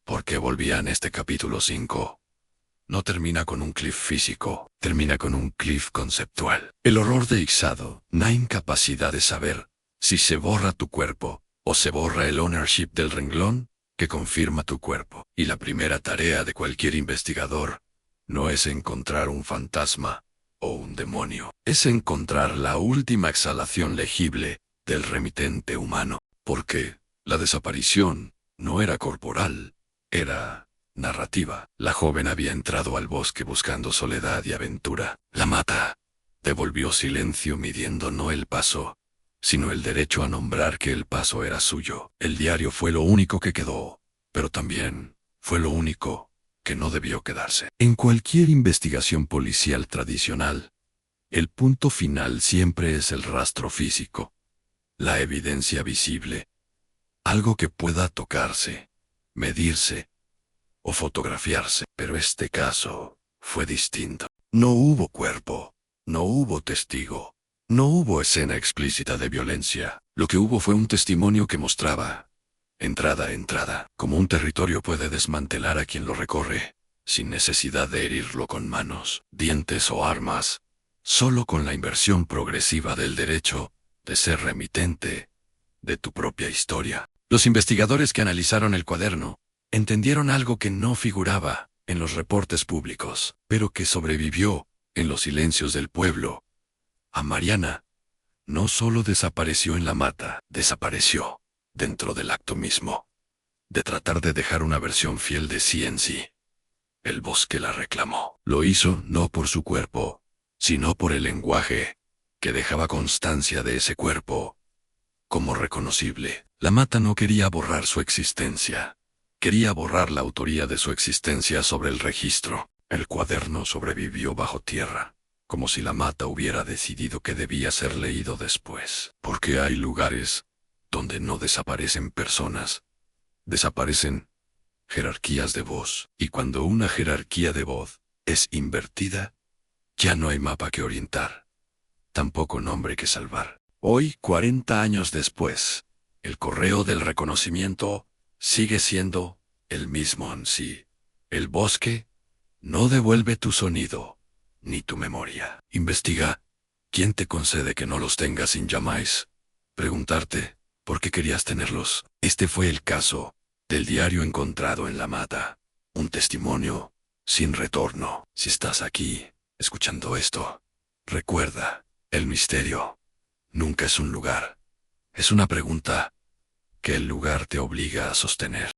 ¿Por qué volvía en este capítulo 5? No termina con un cliff físico, termina con un cliff conceptual. El horror de Ixado, la incapacidad de saber si se borra tu cuerpo o se borra el ownership del renglón que confirma tu cuerpo. Y la primera tarea de cualquier investigador no es encontrar un fantasma o un demonio, es encontrar la última exhalación legible del remitente humano, porque la desaparición no era corporal, era narrativa. La joven había entrado al bosque buscando soledad y aventura. La mata devolvió silencio midiendo no el paso, sino el derecho a nombrar que el paso era suyo. El diario fue lo único que quedó, pero también fue lo único que no debió quedarse. En cualquier investigación policial tradicional, el punto final siempre es el rastro físico, la evidencia visible, algo que pueda tocarse, medirse o fotografiarse. Pero este caso fue distinto. No hubo cuerpo, no hubo testigo, no hubo escena explícita de violencia. Lo que hubo fue un testimonio que mostraba, entrada a entrada, cómo un territorio puede desmantelar a quien lo recorre, sin necesidad de herirlo con manos, dientes o armas, solo con la inversión progresiva del derecho de ser remitente de tu propia historia. Los investigadores que analizaron el cuaderno entendieron algo que no figuraba en los reportes públicos, pero que sobrevivió en los silencios del pueblo. A Mariana no solo desapareció en la mata, desapareció dentro del acto mismo de tratar de dejar una versión fiel de sí en sí. El bosque la reclamó. Lo hizo no por su cuerpo, sino por el lenguaje que dejaba constancia de ese cuerpo como reconocible. La mata no quería borrar su existencia. Quería borrar la autoría de su existencia sobre el registro. El cuaderno sobrevivió bajo tierra, como si la mata hubiera decidido que debía ser leído después. Porque hay lugares donde no desaparecen personas, desaparecen jerarquías de voz. Y cuando una jerarquía de voz es invertida, ya no hay mapa que orientar, tampoco nombre que salvar. Hoy, 40 años después, el correo del reconocimiento sigue siendo el mismo en sí. El bosque no devuelve tu sonido, ni tu memoria. Investiga quién te concede que no los tengas sin llamáis. Preguntarte por qué querías tenerlos. Este fue el caso del diario encontrado en la mata. Un testimonio sin retorno. Si estás aquí, escuchando esto, recuerda, el misterio nunca es un lugar. Es una pregunta que el lugar te obliga a sostener.